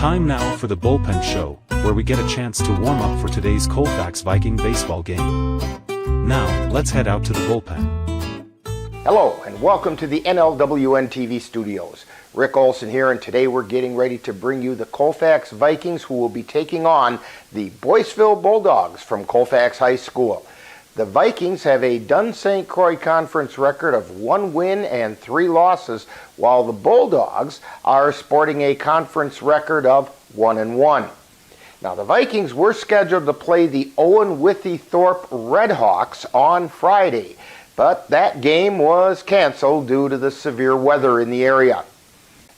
Time now for the Bullpen Show, where we get a chance to warm up for today's Colfax Viking baseball game. Now, let's head out to the bullpen. Hello, and welcome to the NLWN-TV studios. Rick Olson here, and today we're getting ready to bring you the Colfax Vikings, who will be taking on the Boyceville Bullldogs from Colfax High School. The Vikings have a Dunn-St Croix conference record of 1 win and 3 losses, while the Bulldogs are sporting a conference record of 1-1. Now, the Vikings were scheduled to play the Owen Withey-Thorpe Redhawks on Friday, but that game was canceled due to the severe weather in the area.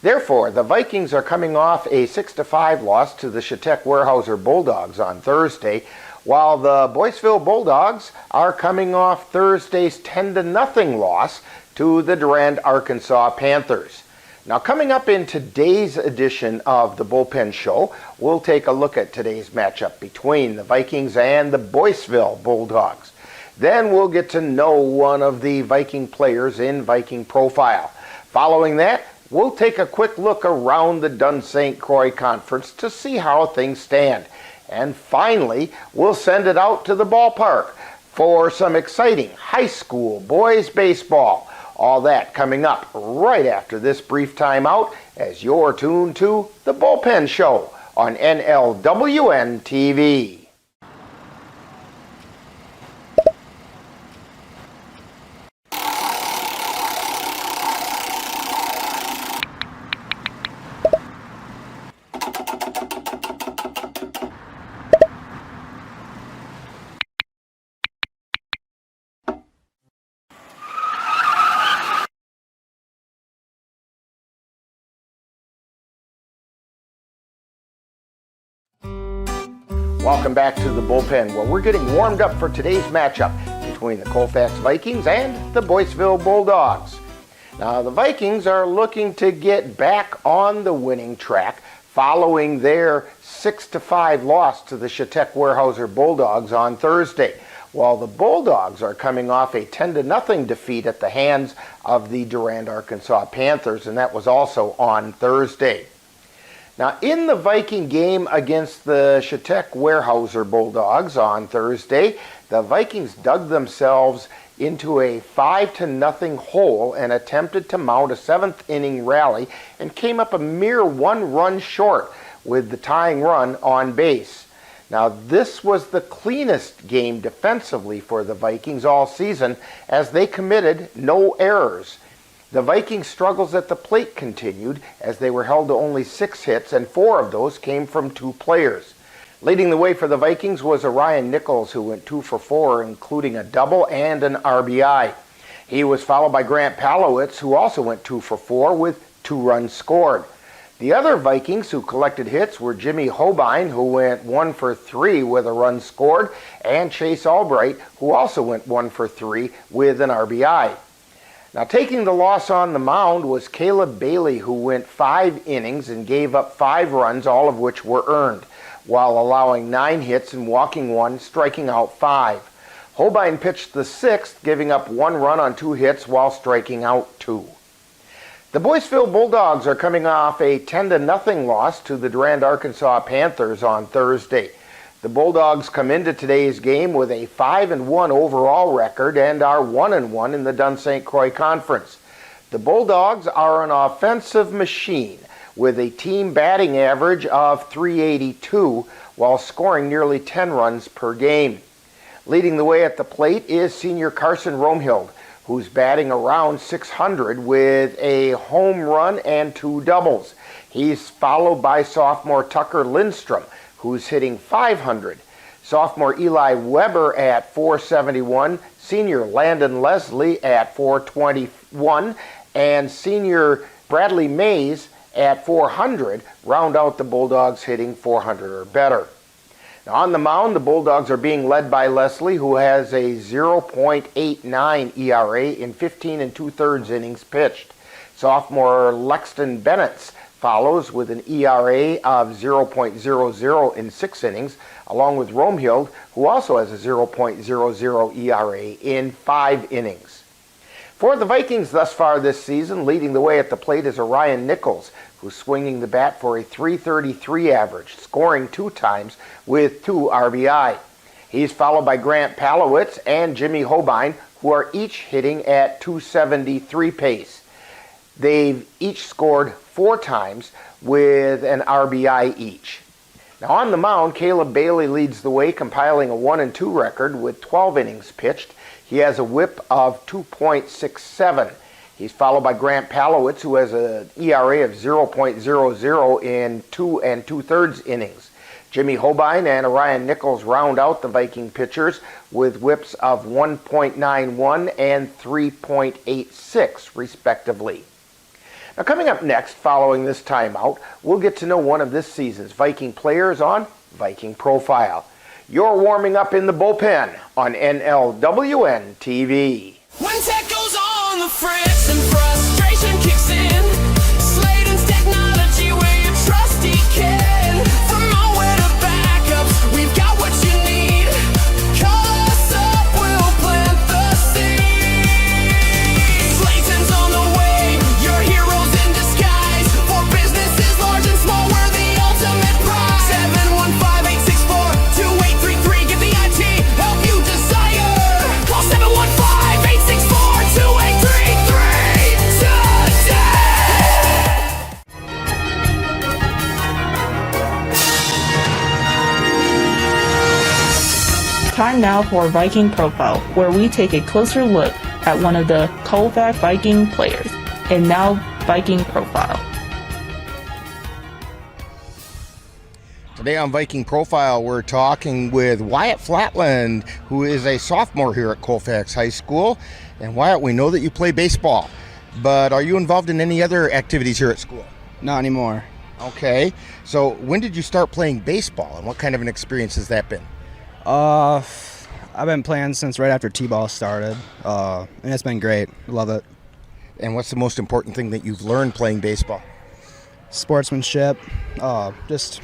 Therefore, the Vikings are coming off a 6-5 loss to the Weyerhaeuser Bulldogs on Thursday, while the Boyceville Bulldogs are coming off Thursday's 10-0 loss to the Durand, Arkansas Panthers. Now, coming up in today's edition of the Bullpen Show, we'll take a look at today's matchup between the Vikings and the Boyceville Bulldogs. Then we'll get to know one of the Viking players in Viking Profile. Following that, we'll take a quick look around the Dunn-St Croix Conference to see how things stand. And finally, we'll send it out to the ballpark for some exciting high school boys baseball. All that coming up right after this brief timeout as you're tuned to the Bullpen Show on NLWN-TV. Welcome back to the Bullpen, where we're getting warmed up for today's matchup between the Colfax Vikings and the Boyceville Bulldogs. Now, the Vikings are looking to get back on the winning track following their 6-5 loss to the Weyerhaeuser Bulldogs on Thursday, while the Bulldogs are coming off a 10-0 defeat at the hands of the Durand, Arkansas Panthers, and that was also on Thursday. Now, in the Viking game against the Weyerhaeuser Bulldogs on Thursday, the Vikings dug themselves into a 5-0 hole and attempted to mount a 7th inning rally and came up a mere 1 run short with the tying run on base. Now, this was the cleanest game defensively for the Vikings all season, as they committed no errors. The Vikings' struggles at the plate continued as they were held to only 6 hits, and 4 of those came from 2 players. Leading the way for the Vikings was Orion Nichols, who went 2 for 4, including a double and an RBI. He was followed by Grant Palowitz, who also went 2 for 4 with 2 runs scored. The other Vikings who collected hits were Jimmy Hobein, who went 1 for 3 with a run scored, and Chase Albright, who also went 1 for 3 with an RBI. Now, taking the loss on the mound was Caleb Bailey, who went 5 innings and gave up 5 runs, all of which were earned, while allowing 9 hits and walking 1, striking out 5. Hobein pitched the 6th, giving up 1 run on 2 hits while striking out 2. The Boyceville Bulldogs are coming off a 10-0 loss to the Durand, Arkansas Panthers on Thursday. The Bulldogs come into today's game with a 5-1 overall record and are 1-1 in the Dunn-St Croix Conference. The Bulldogs are an offensive machine with a team batting average of .382 while scoring nearly 10 runs per game. Leading the way at the plate is senior Carson Romhild, who's batting around .600 with a home run and 2 doubles. He's followed by sophomore Tucker Lindstrom, who's hitting .500. Sophomore Eli Weber at .471, senior Landon Leslie at .421, and senior Bradley Mays at .400 round out the Bulldogs hitting .400 or better. Now, on the mound, the Bulldogs are being led by Leslie, who has a 0.89 ERA in 15 2/3 innings pitched. Sophomore Lexton Bennett follows with an ERA of 0.00 in 6 innings, along with Romhild, who also has a 0.00 ERA in 5 innings. For the Vikings thus far this season, leading the way at the plate is Orion Nichols, who's swinging the bat for a .333 average, scoring 2 times with 2 RBI. He's followed by Grant Palowitz and Jimmy Hobein, who are each hitting at .273 pace. They've each scored 4 times with an RBI each. Now on the mound, Caleb Bailey leads the way, compiling a 1-2 record with 12 innings pitched. He has a whip of 2.67. He's followed by Grant Palowitz, who has an ERA of 0.00 in 2 2/3 innings. Jimmy Hobein and Orion Nichols round out the Viking pitchers with whips of 1.91 and 3.86, respectively. Now coming up next, following this timeout, we'll get to know one of this season's Viking players on Viking Profile. You're warming up in the bullpen on NLWN-TV. When tech goes on the fritz and frustration kicks in, Sladen's technology where you trust he can. From nowhere to backups, we've got what you need. Call us up, we'll plant the seed. Sladen's on the way, your heroes in disguise. For businesses large and small, we're the ultimate prize. 715-864-2833, get the IT help you desire. Call 715-864-2833 today. Time now for Viking Profile, where we take a closer look at one of the Colfax Viking players. And now, Viking Profile. Today on Viking Profile, we're talking with Wyatt Flatland, who is a sophomore here at Colfax High School. And Wyatt, we know that you play baseball, but are you involved in any other activities here at school? Not anymore. Okay, so when did you start playing baseball, and what kind of an experience has that been? I've been playing since right after T-ball started, and it's been great. Love it. And what's the most important thing that you've learned playing baseball? Sportsmanship, just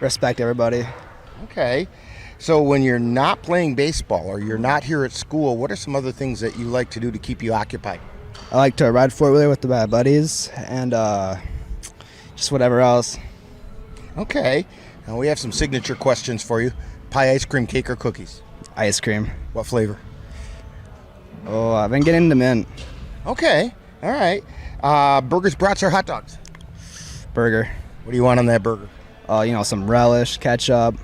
respect everybody. Okay, so when you're not playing baseball or you're not here at school, what are some other things that you like to do to keep you occupied? I like to ride four-wheeler with my buddies and just whatever else. Okay, now we have some signature questions for you. Pie, ice cream, cake, or cookies? Ice cream. What flavor? Oh, I've been getting into mint. Okay, all right. Burgers, brats, or hot dogs? Burger. What do you want on that burger? Some relish, ketchup,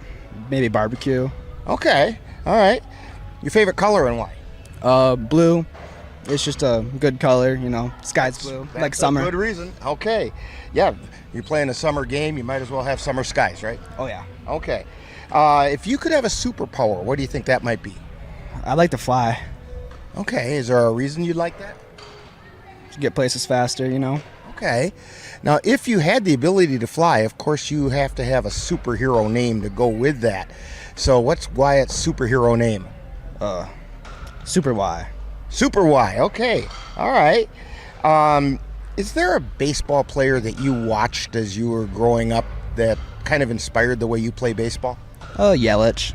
maybe barbecue. Okay, all right. Your favorite color and why? Blue. It's just a good color, sky's blue, like summer. Good reason. Okay. Yeah, you're playing a summer game, you might as well have summer skies, right? Oh, yeah. Okay. If you could have a superpower, what do you think that might be? I like to fly. Okay, is there a reason you'd like that? To get places faster, Okay. Now, if you had the ability to fly, of course you have to have a superhero name to go with that. So what's Wyatt's superhero name? Super Y. Super Y, okay. All right. Is there a baseball player that you watched as you were growing up that kind of inspired the way you play baseball? Yelich.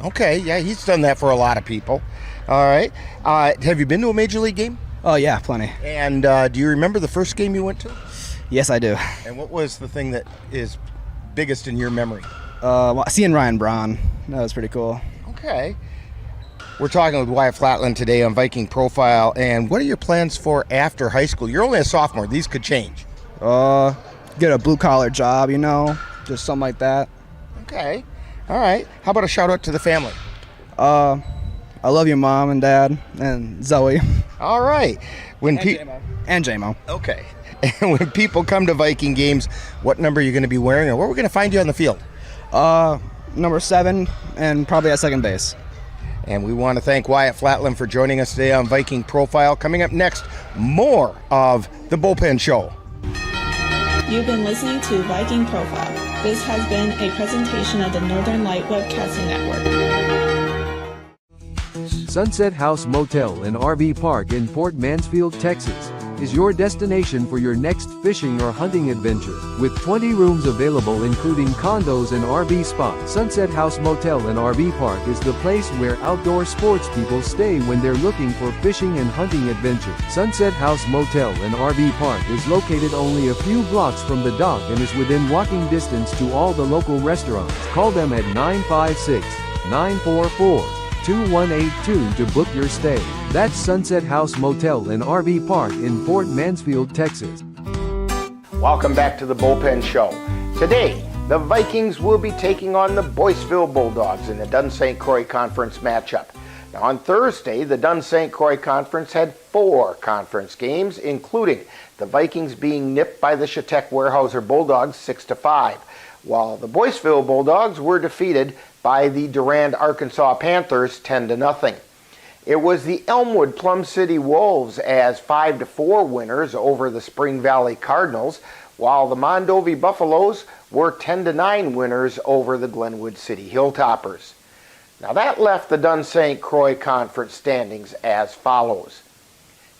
Okay, yeah, he's done that for a lot of people. All right. Have you been to a Major League game? Oh, yeah, plenty. And do you remember the first game you went to? Yes, I do. And what was the thing that is biggest in your memory? Seeing Ryan Braun. That was pretty cool. Okay. We're talking with Wyatt Flatland today on Viking Profile. And what are your plans for after high school? You're only a sophomore. These could change. Get a blue-collar job, just something like that. Okay. All right. How about a shout-out to the family? I love your mom and dad and Zoe. All right. And J-Mo. Okay. And when people come to Viking games, what number are you going to be wearing, or where are we going to find you on the field? Number 7 and probably at second base. And we want to thank Wyatt Flatland for joining us today on Viking Profile. Coming up next, more of The Bullpen Show. You've been listening to Viking Profile. This has been a presentation of the Northern Light Webcasting Network. Sunset House Motel and RV Park in Port Mansfield, Texas. is your destination for your next fishing or hunting adventure. With 20 rooms available including condos and RV spots, Sunset House Motel and RV Park is the place where outdoor sports people stay when they're looking for fishing and hunting adventure. Sunset House Motel and RV Park is located only a few blocks from the dock and is within walking distance to all the local restaurants. Call them at 956-944-2182 to book your stay. That's Sunset House Motel and RV Park in Fort Mansfield, Texas. Welcome back to the Bullpen Show. Today, the Vikings will be taking on the Boyceville Bulldogs in the Dunn-St. Croix Conference matchup. Now, on Thursday, the Dunn-St. Croix Conference had 4 conference games, including the Vikings being nipped by the Chautauqua-Weyerhaeuser Bulldogs 6-5, while the Boyceville Bulldogs were defeated by the Durand, Arkansas Panthers 10-0. It was the Elmwood Plum City Wolves as 5-4 winners over the Spring Valley Cardinals, while the Mondovi Buffaloes were 10-9 winners over the Glenwood City Hilltoppers. Now that left the Dunn-St. Croix Conference standings as follows.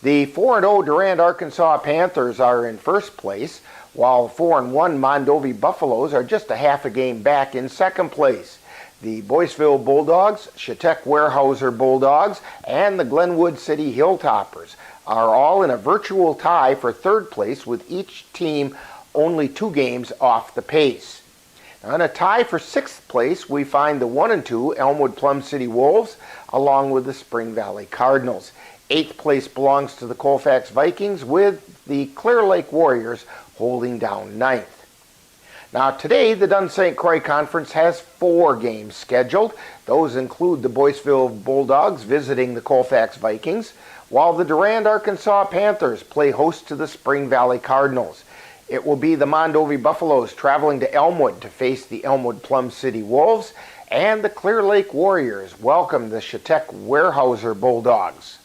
The 4-0 Durand, Arkansas Panthers are in first place, while the 4-1 Mondovi Buffaloes are just a half a game back in second place. The Boyceville Bulldogs, Chautauqua-Weyerhaeuser Bulldogs, and the Glenwood City Hilltoppers are all in a virtual tie for third place, with each team only 2 games off the pace. Now, in a tie for 6th place, we find the 1-2 Elmwood Plum City Wolves along with the Spring Valley Cardinals. 8th place belongs to the Colfax Vikings, with the Clear Lake Warriors holding down 9th. Now today, the Dunn-St. Croix Conference has 4 games scheduled. Those include the Boyceville Bulldogs visiting the Colfax Vikings, while the Durand, Arkansas Panthers play host to the Spring Valley Cardinals. It will be the Mondovi Buffaloes traveling to Elmwood to face the Elmwood Plum City Wolves, and the Clear Lake Warriors welcome the Chautauqua-Weyerhaeuser Bulldogs.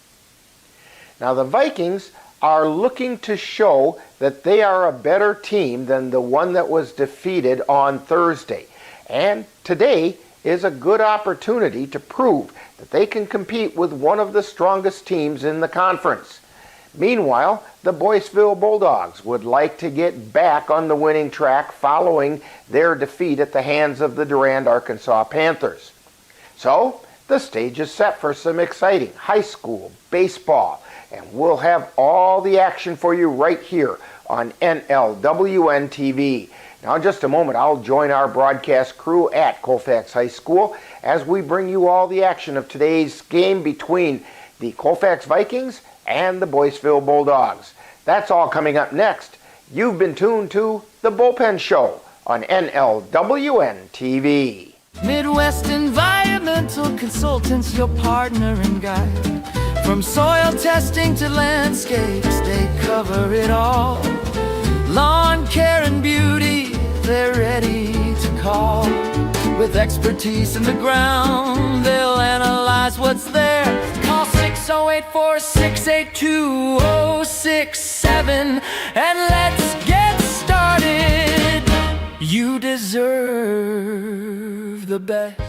Now the Vikings are looking to show that they are a better team than the one that was defeated on Thursday. And today is a good opportunity to prove that they can compete with one of the strongest teams in the conference. Meanwhile, the Boyceville Bulldogs would like to get back on the winning track following their defeat at the hands of the Durand, Arkansas Panthers. So, the stage is set for some exciting high school baseball, and we'll have all the action for you right here on NLWN-TV. Now in just a moment, I'll join our broadcast crew at Colfax High School as we bring you all the action of today's game between the Colfax Vikings and the Boyceville Bulldogs. That's all coming up next. You've been tuned to The Bullpen Show on NLWN-TV. Midwest Environmental Consultants, your partner and guide. From soil testing to landscapes, they cover it all. Lawn care and beauty, they're ready to call. With expertise in the ground, they'll analyze what's there. Call 608-468-2067 and let's get started. You deserve the best.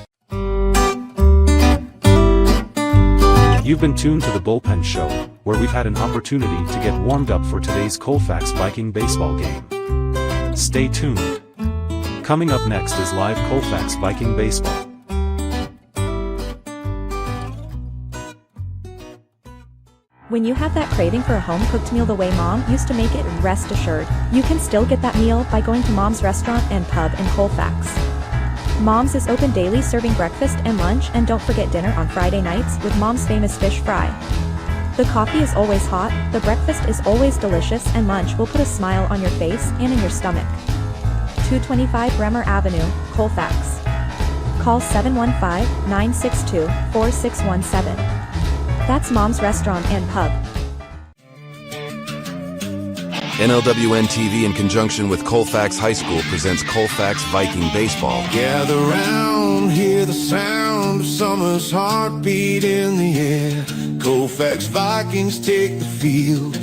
You've been tuned to the Bullpen Show, where we've had an opportunity to get warmed up for today's Colfax Viking baseball game. Stay tuned. Coming up next is live Colfax Viking baseball. When you have that craving for a home-cooked meal the way Mom used to make it, rest assured, you can still get that meal by going to Mom's Restaurant and Pub in Colfax. Mom's is open daily, serving breakfast and lunch, and don't forget dinner on Friday nights with Mom's famous fish fry. The coffee is always hot, the breakfast is always delicious, and lunch will put a smile on your face and in your stomach. 225 Bremer Avenue, Colfax. Call 715-962-4617. That's Mom's Restaurant and Pub. NLWN-TV in conjunction with Colfax High School presents Colfax Viking Baseball. Gather round, hear the sound of summer's heartbeat in the air. Colfax Vikings take the field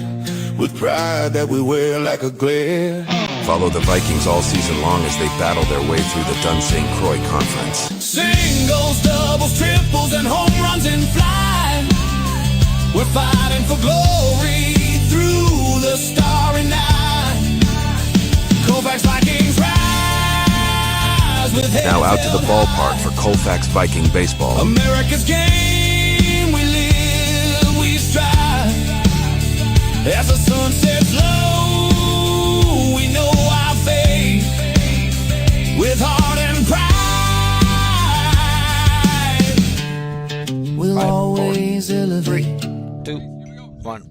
with pride that we wear like a glare. Follow the Vikings all season long as they battle their way through the Dunn-St. Croix Conference. Singles, doubles, triples, and home runs in flight. We're fighting for glory through another starry night. Colfax Vikings rise with Now out to the ballpark for Colfax Viking baseball. America's game, we live, we strive. As the sun sets low, we know our fate with heart and pride. We'll always elevate. 2, 1.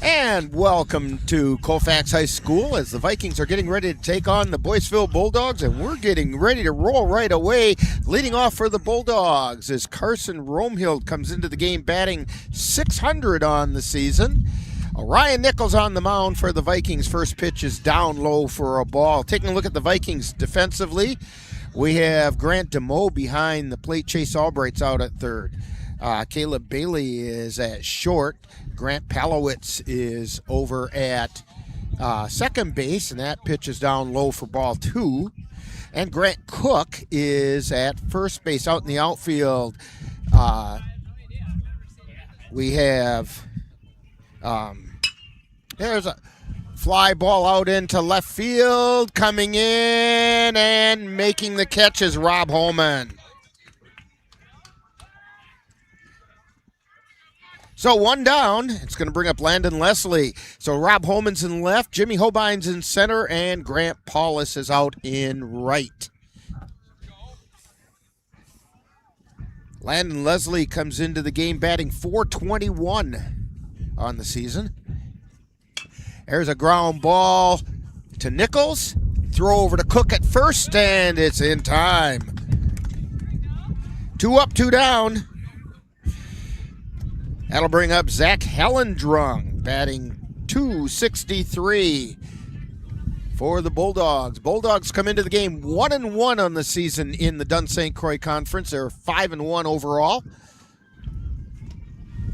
And welcome to Colfax High School as the Vikings are getting ready to take on the Boyceville Bulldogs, and we're getting ready to roll right away. Leading off for the Bulldogs is Carson Romehild, comes into the game batting .600 on the season. Ryan Nichols on the mound for the Vikings. First pitch is down low for a ball. Taking a look at the Vikings defensively, we have Grant DeMoe behind the plate. Chase Albright's out at third. Caleb Bailey is at short. Grant Palowitz is over at second base, and that pitch is down low for ball 2. And Grant Cook is at first base. Out in the outfield, we have there's a fly ball out into left field. Coming in and making the catch is Rob Holman. So one down, it's going to bring up Landon Leslie. So Rob Holman's in left, Jimmy Hobine's in center, and Grant Paulus is out in right. Landon Leslie comes into the game batting .421 on the season. There's a ground ball to Nichols. Throw over to Cook at first, and it's in time. 2 up, 2 down. That'll bring up Zach Hellendrung, batting .263 for the Bulldogs. Bulldogs come into the game 1-1 on the season in the Dunn-St. Croix Conference. They're 5-1 overall.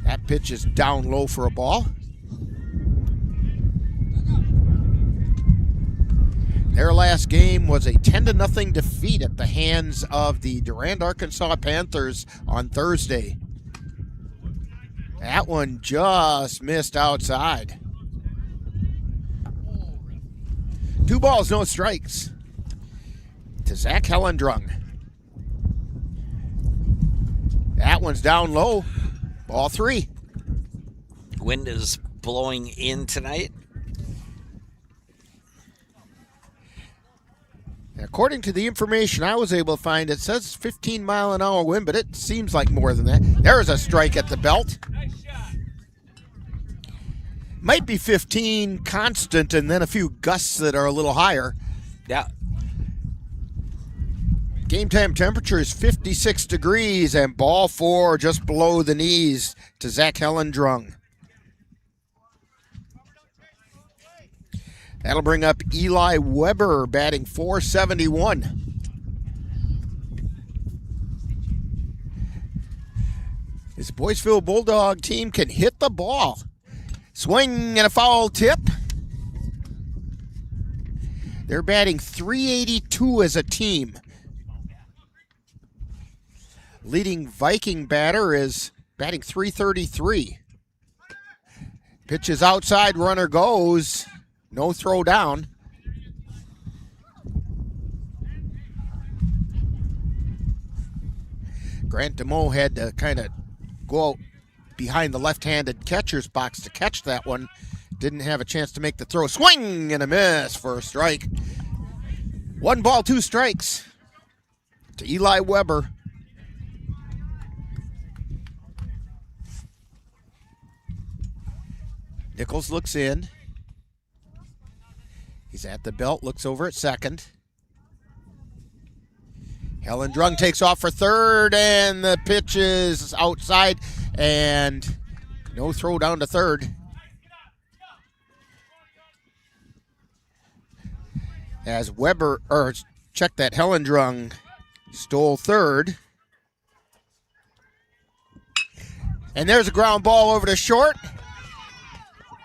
That pitch is down low for a ball. Their last game was a 10-0 defeat at the hands of the Durand, Arkansas Panthers on Thursday. That one just missed outside. 2 balls, no strikes to Zach Hellendrung. That one's down low. Ball 3. Wind is blowing in tonight. According to the information I was able to find, it says 15-mile-an-hour wind, but it seems like more than that. There's a strike at the belt. Might be 15 constant and then a few gusts that are a little higher. Yeah. Game time temperature is 56 degrees and ball 4 just below the knees to Zach Hellendrung. That'll bring up Eli Weber, batting .471. This Boyceville Bulldog team can hit the ball. Swing and a foul tip. They're batting .382 as a team. Leading Viking batter is batting .333. Pitch is outside, runner goes. No throw down. Grant DeMoe had to kind of go out behind the left-handed catcher's box to catch that one. Didn't have a chance to make the throw. Swing and a miss for a strike. 1 ball, 2 strikes to Eli Weber. Nichols looks in. He's at the belt, looks over at second. Hellendrung takes off for third, and the pitch is outside, and no throw down to third. As check that, Hellendrung stole third. And there's a ground ball over to short.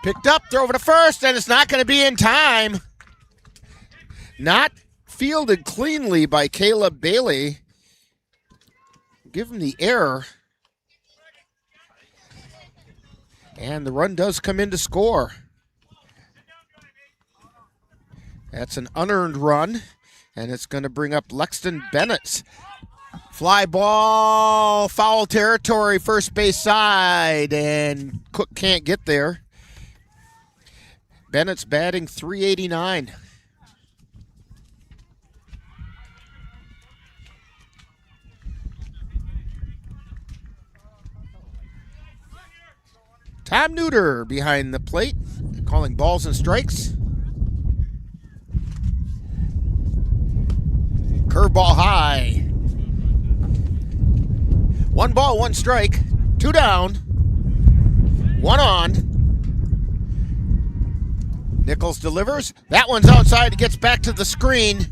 Picked up, throw over to first, and it's not going to be in time. Not fielded cleanly by Caleb Bailey. Give him the error. And the run does come in to score. That's an unearned run, and it's going to bring up Lexton Bennett's fly ball, foul territory, first base side, and Cook can't get there. Bennett's batting .389. Tom Neuter behind the plate, calling balls and strikes. Curveball high. 1 ball, 1 strike. 2 down. 1 on. Nichols delivers. That one's outside. It gets back to the screen.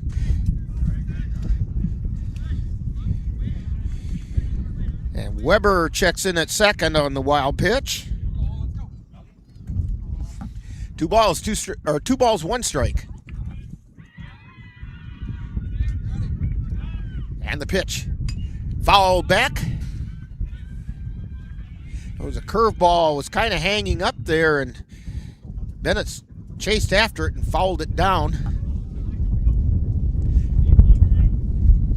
And Weber checks in at second on the wild pitch. 2 balls, 1 strike. And the pitch. Foul back. It was a curveball, was kind of hanging up there, and Bennett chased after it and fouled it down.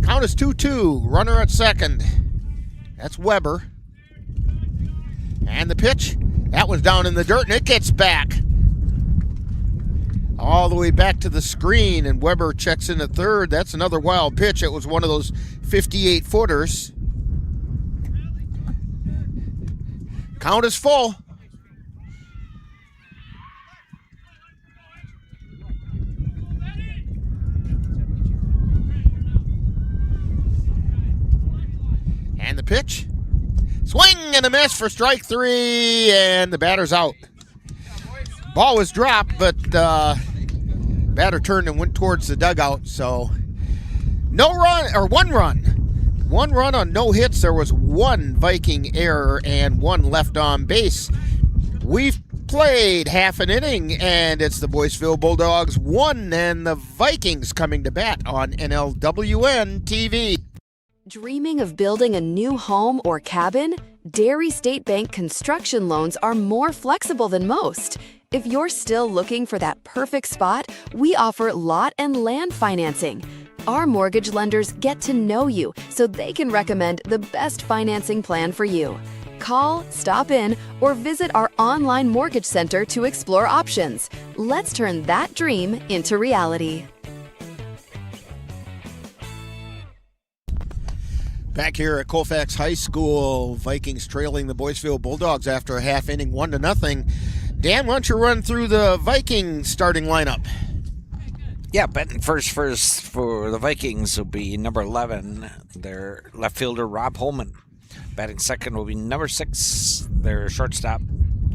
Count is 2-2. Runner at second. That's Weber. And the pitch. That one's down in the dirt, and it gets back. All the way back to the screen, and Weber checks in at third. That's another wild pitch. It was one of those 58-footers. Count is full. And the pitch. Swing and a miss for strike 3, and the batter's out. Ball was dropped, but batter turned and went towards the dugout, so no run, or 1 run. 1 run on no hits. There was 1 Viking error and 1 left on base. We've played half an inning, and it's the Boyceville Bulldogs 1 and the Vikings coming to bat on NLWN-TV. Dreaming of building a new home or cabin? Dairy State Bank construction loans are more flexible than most. If you're still looking for that perfect spot, we offer lot and land financing. Our mortgage lenders get to know you so they can recommend the best financing plan for you. Call, stop in, or visit our online mortgage center to explore options. Let's turn that dream into reality. Back here at Colfax High School, Vikings trailing the Boyceville Bulldogs after a half inning, 1-0. Dan, why don't you run through the Vikings starting lineup? Yeah, batting first for the Vikings will be number 11, their left fielder, Rob Holman. Batting second will be number 6, their shortstop,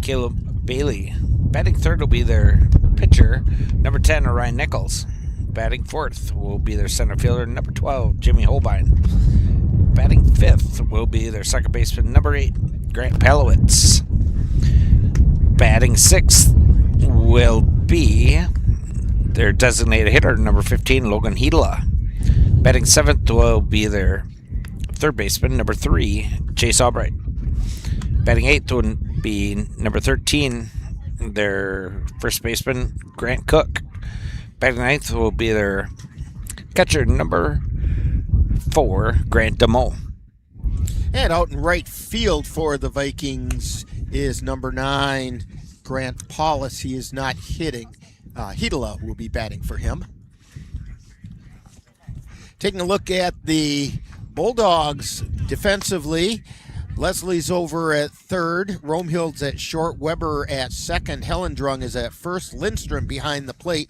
Caleb Bailey. Batting third will be their pitcher, number 10, Ryan Nichols. Batting fourth will be their center fielder, number 12, Jimmy Holbein. Batting fifth will be their second baseman, number 8, Grant Palowitz. Batting sixth will be their designated hitter, number 15, Logan Hedela. Batting seventh will be their third baseman, number 3, Chase Albright. Batting eighth will be number 13, their first baseman, Grant Cook. Batting ninth will be their catcher, number 4, Grant DeMoe. And out in right field for the Vikings is number 9, Grant Paulus. He is not hitting. Hedela will be batting for him. Taking a look at the Bulldogs defensively, Leslie's over at third, Romehild's at short, Weber at second, Hellendrung is at first, Lindstrom behind the plate.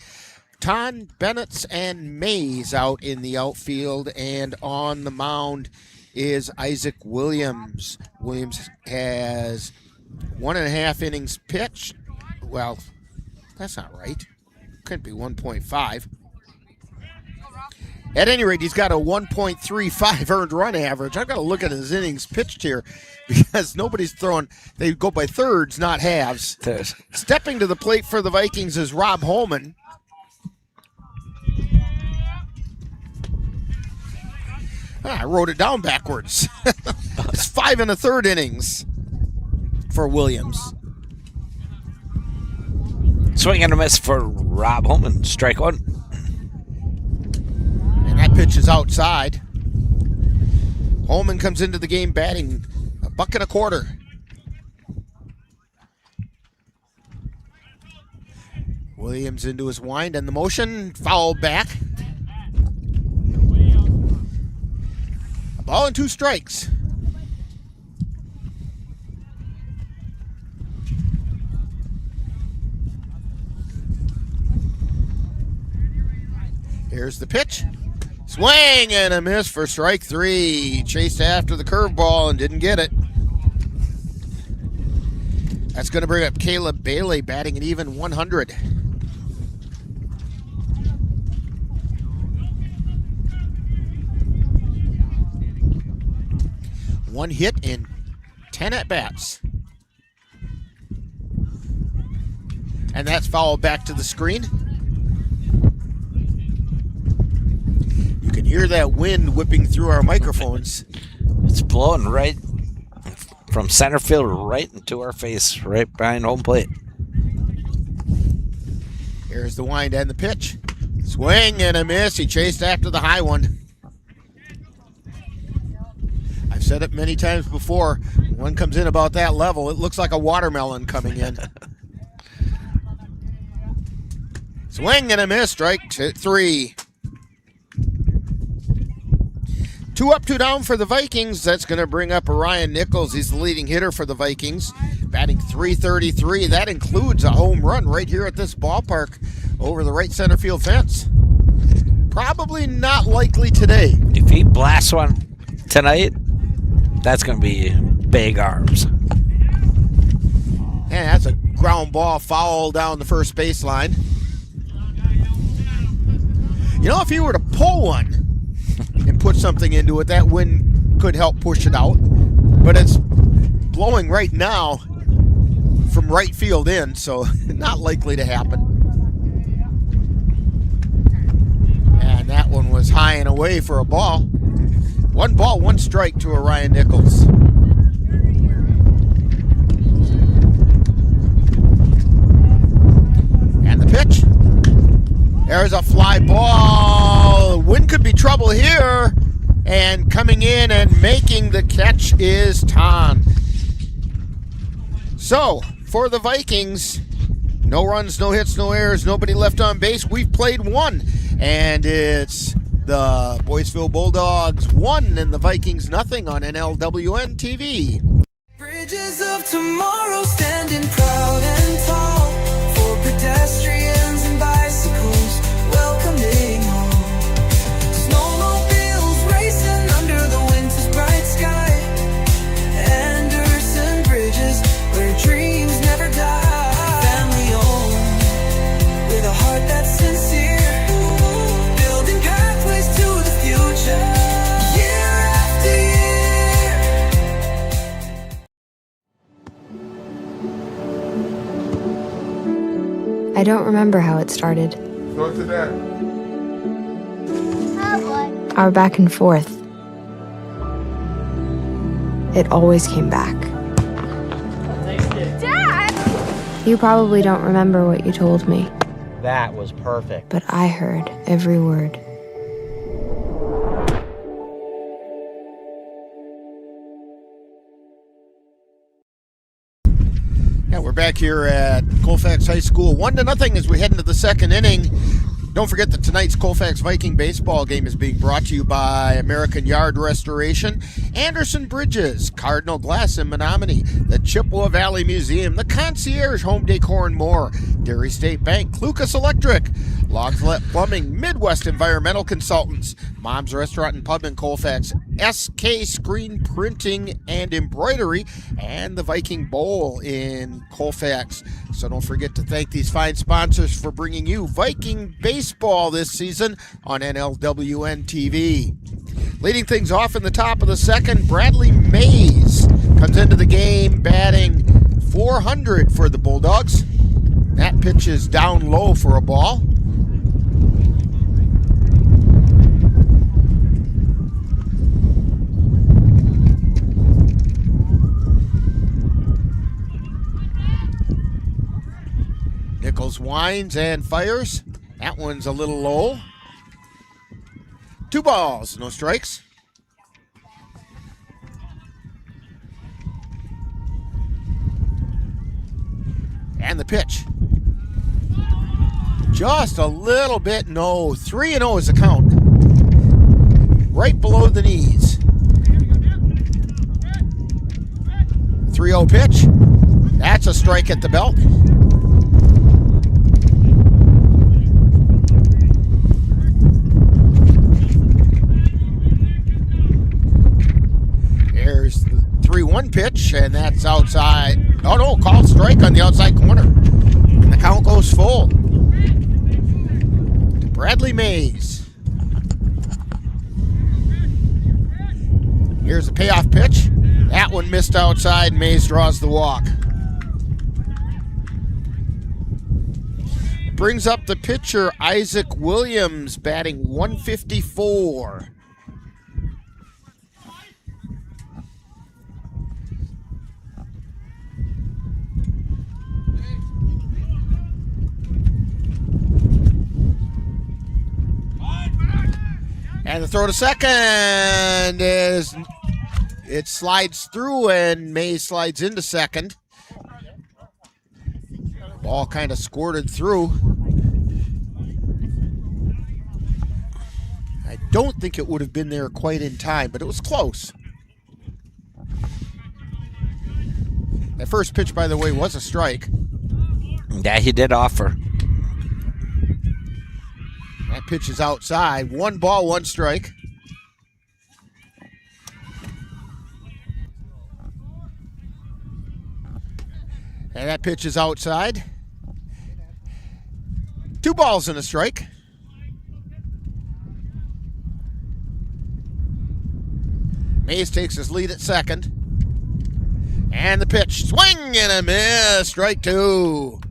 Ton, Bennett, and Mays out in the outfield, and on the mound is Isaac Williams. Williams has 1.5 innings pitched. Well, that's not right. Could be 1.5. At any rate, he's got a 1.35 earned run average. I've got to look at his innings pitched here because nobody's throwing. They go by thirds, not halves. Stepping to the plate for the Vikings is Rob Holman. I wrote it down backwards. It's 5 1/3 innings for Williams. Swing and a miss for Rob Holman. Strike 1. that pitch is outside. Holman comes into the game batting $1.25. Williams into his wind and the motion, foul back. A ball and 2 strikes. Here's the pitch. Swing and a miss for strike 3. Chased after the curveball and didn't get it. That's going to bring up Caleb Bailey batting an even 100. One hit in 10 at-bats. And that's fouled back to the screen. You can hear that wind whipping through our microphones. It's blowing right from center field right into our face, right behind home plate. Here's the wind and the pitch. Swing and a miss. He chased after the high one. I've said it many times before. When one comes in about that level, it looks like a watermelon coming in. Swing and a miss. Strike 3. 2 up, 2 down for the Vikings. That's going to bring up Orion Nichols. He's the leading hitter for the Vikings, batting .333. That includes a home run right here at this ballpark over the right center field fence. Probably not likely today. If he blasts one tonight, that's going to be big arms. And that's a ground ball foul down the first baseline. You know, if he were to pull one and put something into it, that wind could help push it out. But it's blowing right now from right field in, so not likely to happen. And that one was high and away for a ball. 1 ball, 1 strike to Orion Nichols. And the pitch. There's a fly ball. Wind could be trouble here. And coming in and making the catch is Ton. So, for the Vikings, no runs, no hits, no errors, nobody left on base. We've played 1. And it's the Boyceville Bulldogs 1 and the Vikings nothing on NLWN-TV. Bridges of tomorrow standing proud and tall for pedestrians and bicycles welcoming home. Snowmobiles racing under the winter's bright sky. Anderson Bridges, where dreams never die. Family owned, with a heart that's sincere. Building pathways to the future, year after year. I don't remember how it started. Go to that. Our back and forth. It always came back. Dad! You probably don't remember what you told me, That was perfect. but I heard every word. Yeah, we're back here at Colfax High School, 1-0 as we head into the second inning. Don't forget that tonight's Colfax Viking baseball game is being brought to you by American Yard Restoration, Anderson Bridges, Cardinal Glass in Menominee, the Chippewa Valley Museum, the Concierge Home Decor and more, Dairy State Bank, Lucas Electric, Logslet Plumbing, Midwest Environmental Consultants, Mom's Restaurant and Pub in Colfax, SK Screen Printing and Embroidery, and the Viking Bowl in Colfax. So don't forget to thank these fine sponsors for bringing you Viking baseball this season on NLWN-TV. Leading things off in the top of the second, Bradley Mays comes into the game batting .400 for the Bulldogs. That pitch is down low for a ball. Nichols winds and fires. That one's a little low. 2 balls, no strikes. And the pitch. Just a little bit, no. 3-0 is the count. Right below the knees. 3-0 pitch. That's a strike at the belt. There's the 3-1 pitch, and that's outside. Oh no, called strike on the outside corner. And the count goes full. To Bradley Mays. Here's the payoff pitch. That one missed outside. Mays draws the walk. Brings up the pitcher, Isaac Williams, batting 154. And the throw to second is, it slides through and Mays slides into second. Ball kind of squirted through. I don't think it would have been there quite in time, but it was close. That first pitch, by the way, was a strike. Yeah, he did offer. That pitch is outside. 1 ball, 1 strike. And that pitch is outside. 2 balls and a strike. Mays takes his lead at second. And the pitch, swing and a miss, strike 2.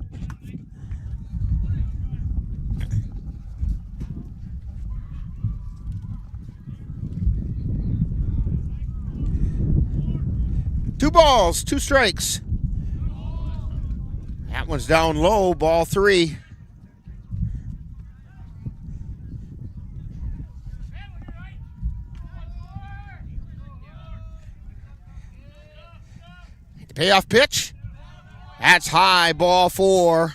Two balls, 2 strikes. That one's down low, ball 3. The payoff pitch. That's high, ball 4.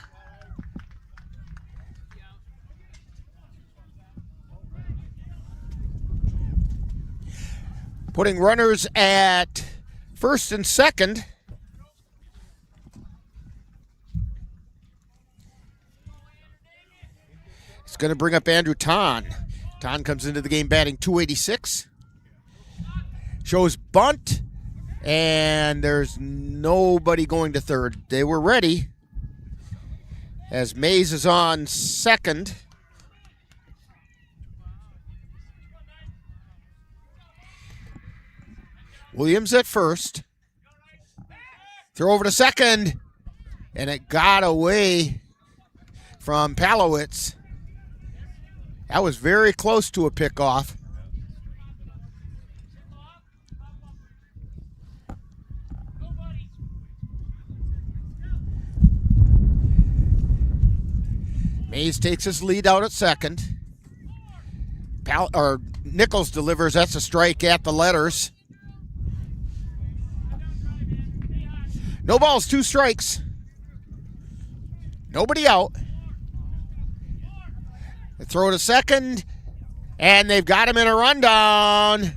Putting runners at first and second. It's going to bring up Andrew Ton. Ton comes into the game batting 286. Shows bunt, and there's nobody going to third. They were ready as Mays is on second. Williams at first. Throw over to second. And it got away from Palowitz. That was very close to a pickoff. Mays takes his lead out at second. Nichols delivers. That's a strike at the letters. No balls, 2 strikes. Nobody out. They throw to second, and they've got him in a rundown.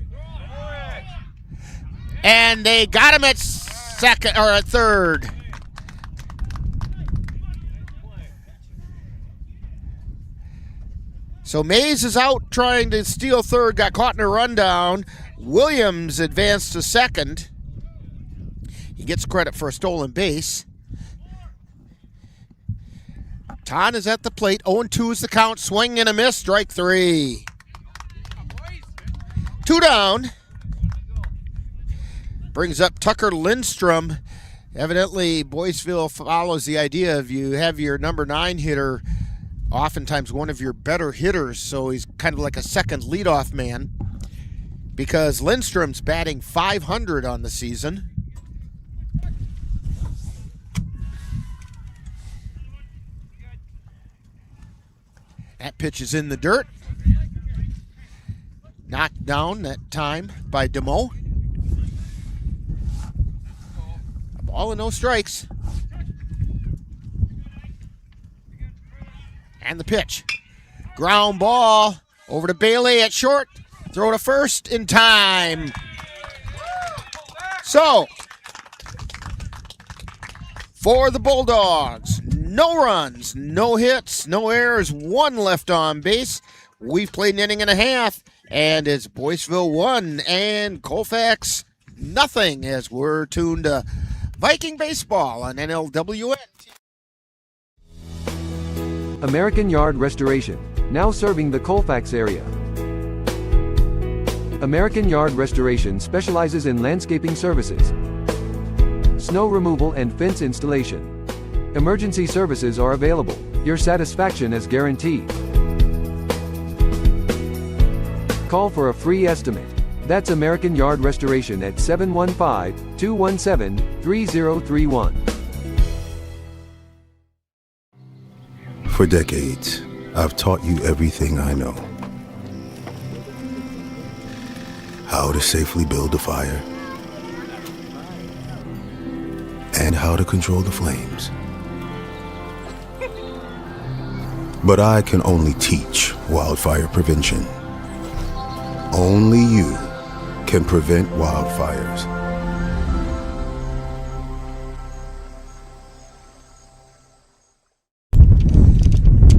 And they got him at second or at third. So Mays is out trying to steal third, got caught in a rundown. Williams advanced to second. He gets credit for a stolen base. Ton is at the plate. 0-2 is the count. Swing and a miss. Strike 3. 2 down. Brings up Tucker Lindstrom. Evidently, Boyceville follows the idea of you have your number 9 hitter, oftentimes one of your better hitters, so he's kind of like a second leadoff man, because Lindstrom's batting .500 on the season. That pitch is in the dirt. Knocked down that time by DeMo. A ball and no strikes. And the pitch. Ground ball over to Bailey at short. Throw to first in time. So, for the Bulldogs, no runs, no hits, no errors, one left on base. We've played an inning and a half, and it's Boyceville 1 and Colfax nothing as we're tuned to Viking baseball on NLWN-TV. American Yard Restoration, now serving the Colfax area. American Yard Restoration specializes in landscaping services, snow removal and fence installation. Emergency services are available. Your satisfaction is guaranteed. Call for a free estimate. That's American Yard Restoration at 715-217-3031. For decades, I've taught you everything I know. How to safely build a fire, and how to control the flames. But I can only teach wildfire prevention. Only you can prevent wildfires.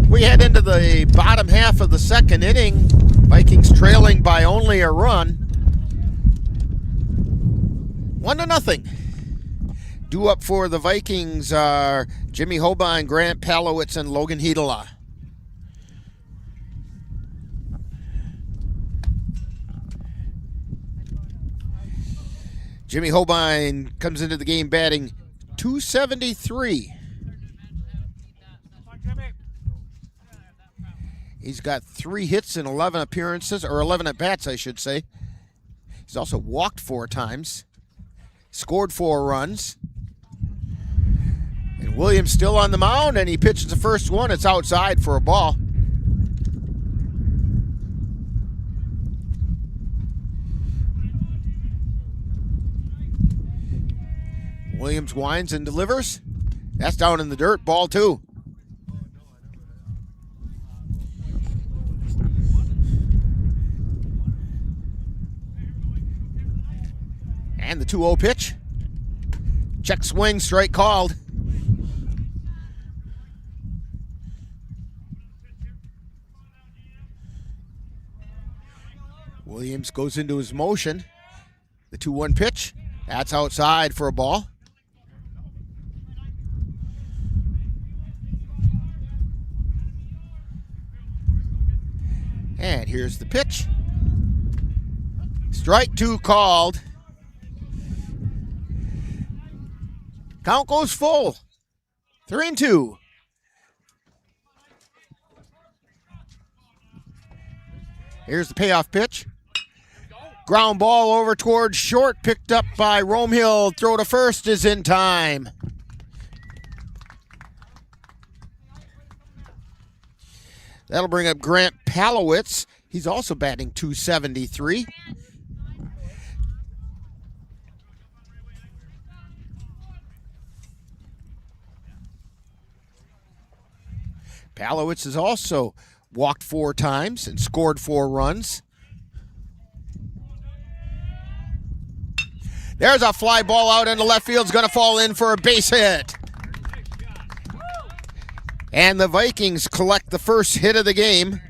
We head into the bottom half of the second inning. Vikings trailing by only a run. 1-0. Due up for the Vikings are Jimmy Hobein, Grant Palowitz, and Logan Hedela. Jimmy Hobein comes into the game batting .273. He's got 3 hits in 11 appearances, or 11 at-bats, I should say. He's also walked 4 times, scored 4 runs. And Williams still on the mound, and he pitches the first one. It's outside for a ball. Williams winds and delivers. That's down in the dirt, ball 2. And the 2-0 pitch. Check swing, strike called. Williams goes into his motion. The 2-1 pitch. That's outside for a ball. And here's the pitch. Strike 2 called. Count goes full. 3-2. Here's the payoff pitch. Ground ball over towards short, picked up by Romehill. Throw to first is in time. That'll bring up Grant Palowitz. He's also batting .273. Palowitz has also walked 4 times and scored 4 runs. There's a fly ball out into left field. It's going to fall in for a base hit. And the Vikings collect the first hit of the game.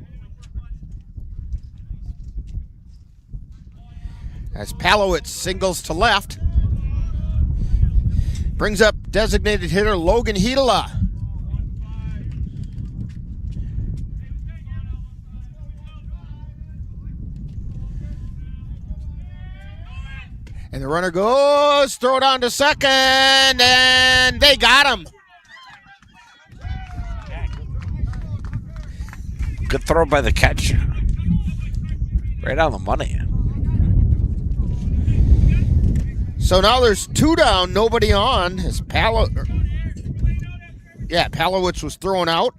As Palowitz singles to left. Brings up designated hitter Logan Hedela. And the runner goes, throw down to second, and they got him. Good throw by the catcher. Right on the money. So now there's 2 down, nobody on. As Palowitz was thrown out.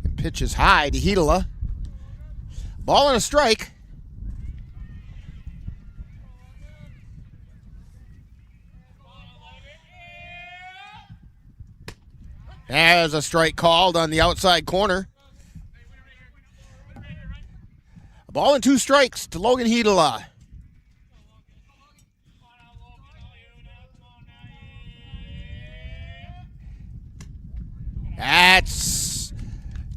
And pitches high to Hedela. Ball and a strike. There's a strike called on the outside corner. A ball and 2 strikes to Logan Hedela. That's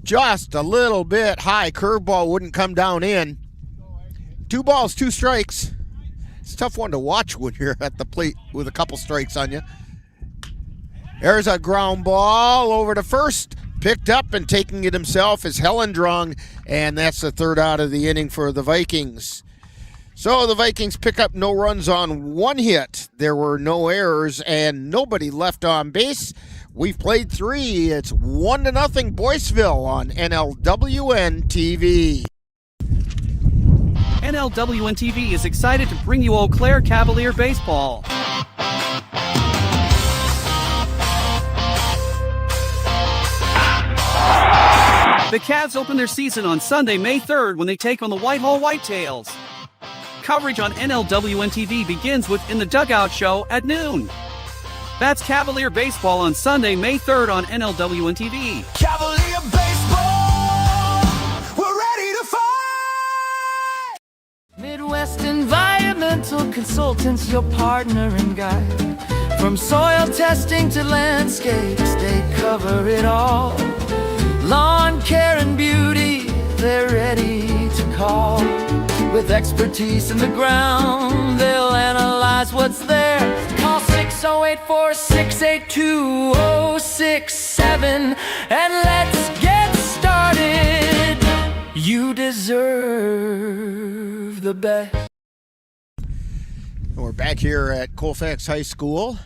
just a little bit high. Curveball wouldn't come down in. 2 balls, 2 strikes. It's a tough one to watch when you're at the plate with a couple strikes on you. There's a ground ball over to first. Picked up and taking it himself is Helendrung, and that's the 3rd out of the inning for the Vikings. So the Vikings pick up no runs on 1 hit. There were no errors and nobody left on base. We've played 3. It's 1-0 Boyceville on NLWN-TV. NLWN-TV is excited to bring you Eau Claire Cavalier Baseball. The Cavs open their season on Sunday, May 3rd when they take on the Whitehall Whitetails. Coverage on NLWN-TV begins with In the Dugout Show at noon. That's Cavalier Baseball on Sunday, May 3rd on NLWN-TV. Cavalier baseball, we're ready to fight! Midwest Environmental Consultants, your partner and guide. From soil testing to landscapes, they cover it all. Lawn care and beauty, they're ready to call. With expertise in the ground, they'll analyze what's there. Call 608-468-2067 and let's get started. You deserve the best. We're back here at Colfax High School.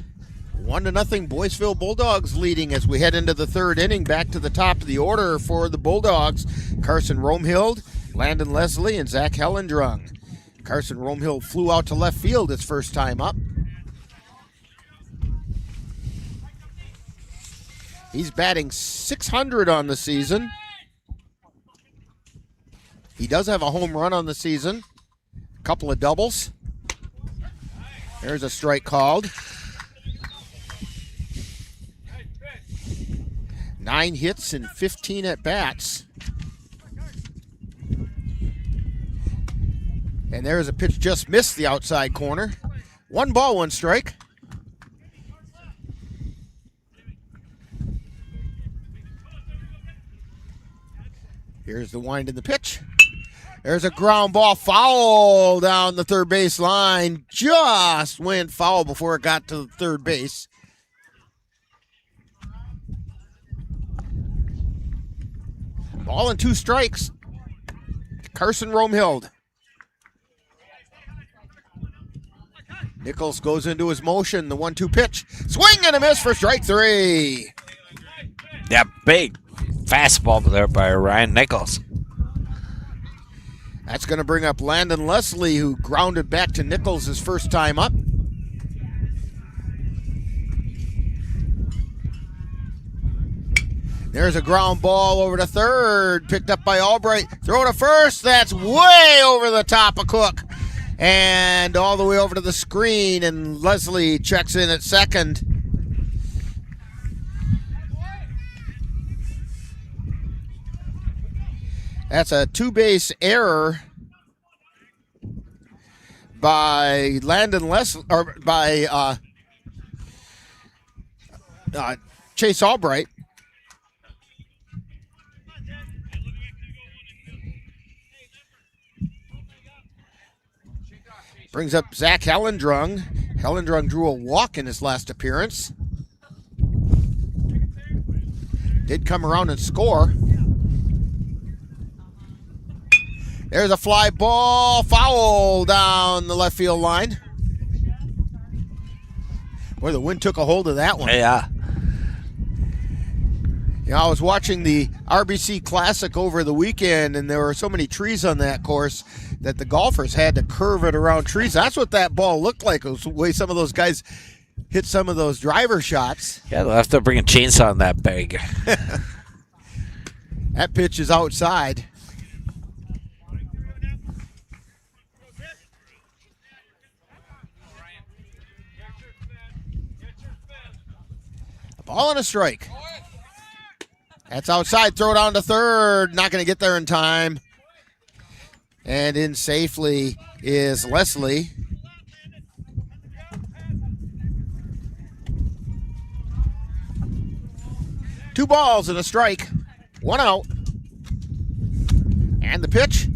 1-0 Boyceville Bulldogs leading as we head into the 3rd inning. Back to the top of the order for the Bulldogs. Carson Romehild, Landon Leslie, and Zach Helendrung. Carson Romehild flew out to left field his first time up. He's batting .600 on the season. He does have a home run on the season. A couple of doubles. There's a strike called. 9 hits and 15 at-bats. And there's a pitch just missed the outside corner. 1 ball, 1 strike. Here's the wind in the pitch. There's a ground ball foul down the third base line. Just went foul before it got to the third base. Ball and 2 strikes. Carson Romehild. Nichols goes into his motion. The 1-2 pitch. Swing and a miss for strike 3. Yeah, big fastball there by Ryan Nichols. That's going to bring up Landon Leslie, who grounded back to Nichols his first time up. There's a ground ball over to third, picked up by Albright. Throw to first, that's way over the top of Cook. And all the way over to the screen, and Leslie checks in at second. That's a 2-base error by Landon Leslie, or by Chase Albright. Brings up Zach Helendrung. Helendrung drew a walk in his last appearance. Did come around and score. There's a fly ball, foul down the left field line. Boy, the wind took a hold of that one. Yeah. You know, I was watching the RBC Classic over the weekend, and there were so many trees on that course that the golfers had to curve it around trees. That's what that ball looked like. It was the way some of those guys hit some of those driver shots. Yeah, they'll have to bring a chainsaw on that bag. That pitch is outside. Ball and a strike. That's outside. Throw down to third. Not going to get there in time. And in safely is Leslie. Two balls and a strike. One out. And the pitch.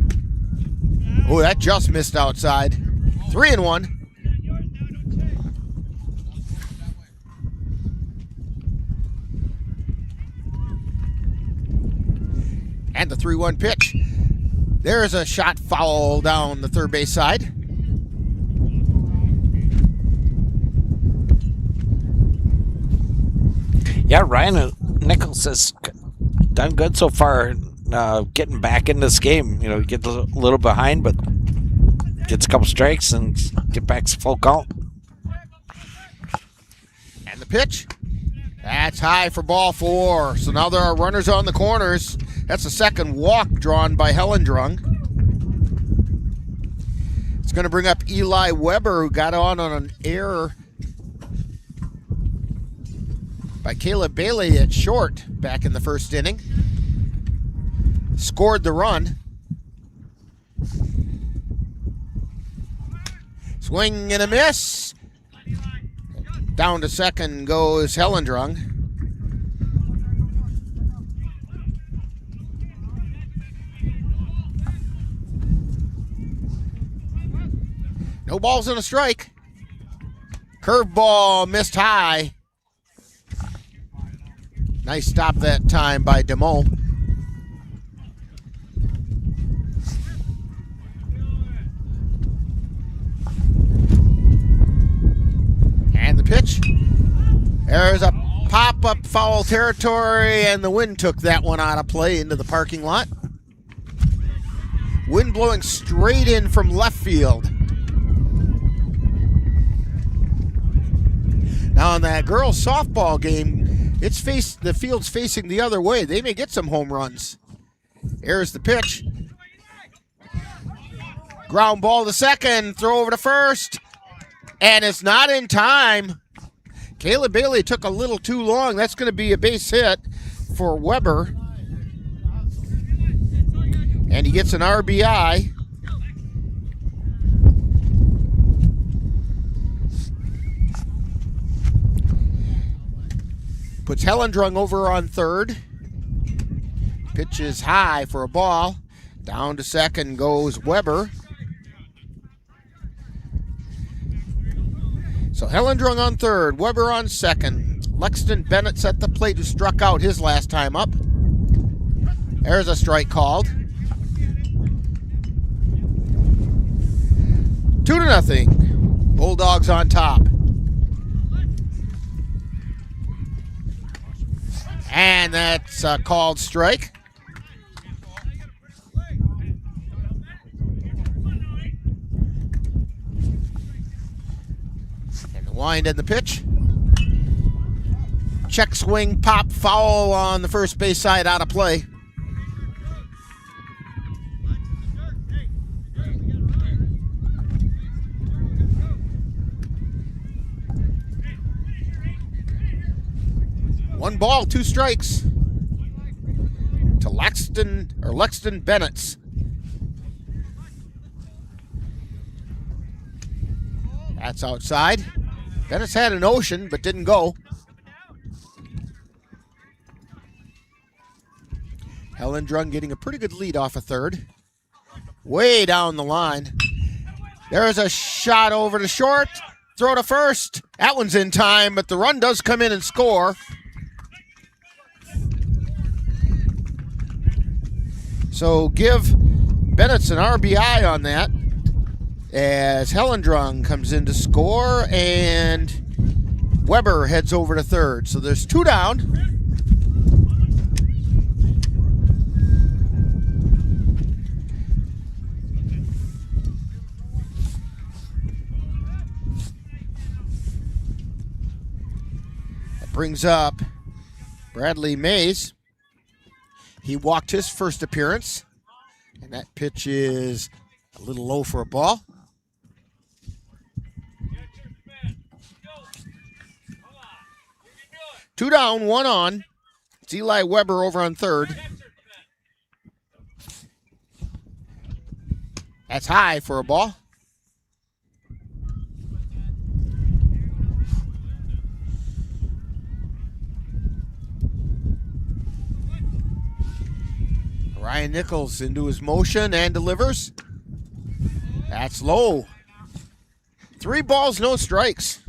Oh, that just missed outside. 3-1. And the 3-1 pitch. There's a shot foul down the third base side. Yeah, Ryan Nichols has done good so far, getting back in this game. You know, get a little behind, but gets a couple strikes and get back to full count. And the pitch. That's high for ball 4. So now there are runners on the corners. That's the second walk drawn by Hellendrung. It's going to bring up Eli Weber, who got on an error by Caleb Bailey at short back in the first inning. Scored the run. Swing and a miss. Down to second goes Hellendrung. No balls and a strike. Curveball missed high. Nice stop that time by DeMo. And the pitch. There's a pop-up foul territory, and the wind took that one out of play into the parking lot. Wind blowing straight in from left field. Now in that girls softball game, the field's facing the other way. They may get some home runs. Here's the pitch. Ground ball to second, throw over to first, and it's not in time. Caleb Bailey took a little too long. That's going to be a base hit for Weber. And he gets an RBI. Puts Hellendrung over on third. Pitch is high for a ball. Down to second goes Weber. So Hellendrung on third, Weber on second. Lexington Bennett's at the plate, who struck out his last time up. There's a strike called. 2-0. Bulldogs on top. And that's a called strike. And the wind and the pitch. Check swing, pop, foul on the first base side, out of play. One ball, 2 strikes to Lexington Bennett's. That's outside. Bennett's had an ocean, but didn't go. Hellendrung getting a pretty good lead off of third. Way down the line. There's a shot over to short. Throw to first. That one's in time, but the run does come in and score. So give Bennett's an RBI on that as Hellendrung comes in to score, and Weber heads over to third. So there's 2 down. That brings up Bradley Mays. He walked his first appearance, and that pitch is a little low for a ball. 2 down, 1 on. It's Eli Weber over on third. That's high for a ball. Ryan Nichols into his motion and delivers. That's low. 3 balls, no strikes.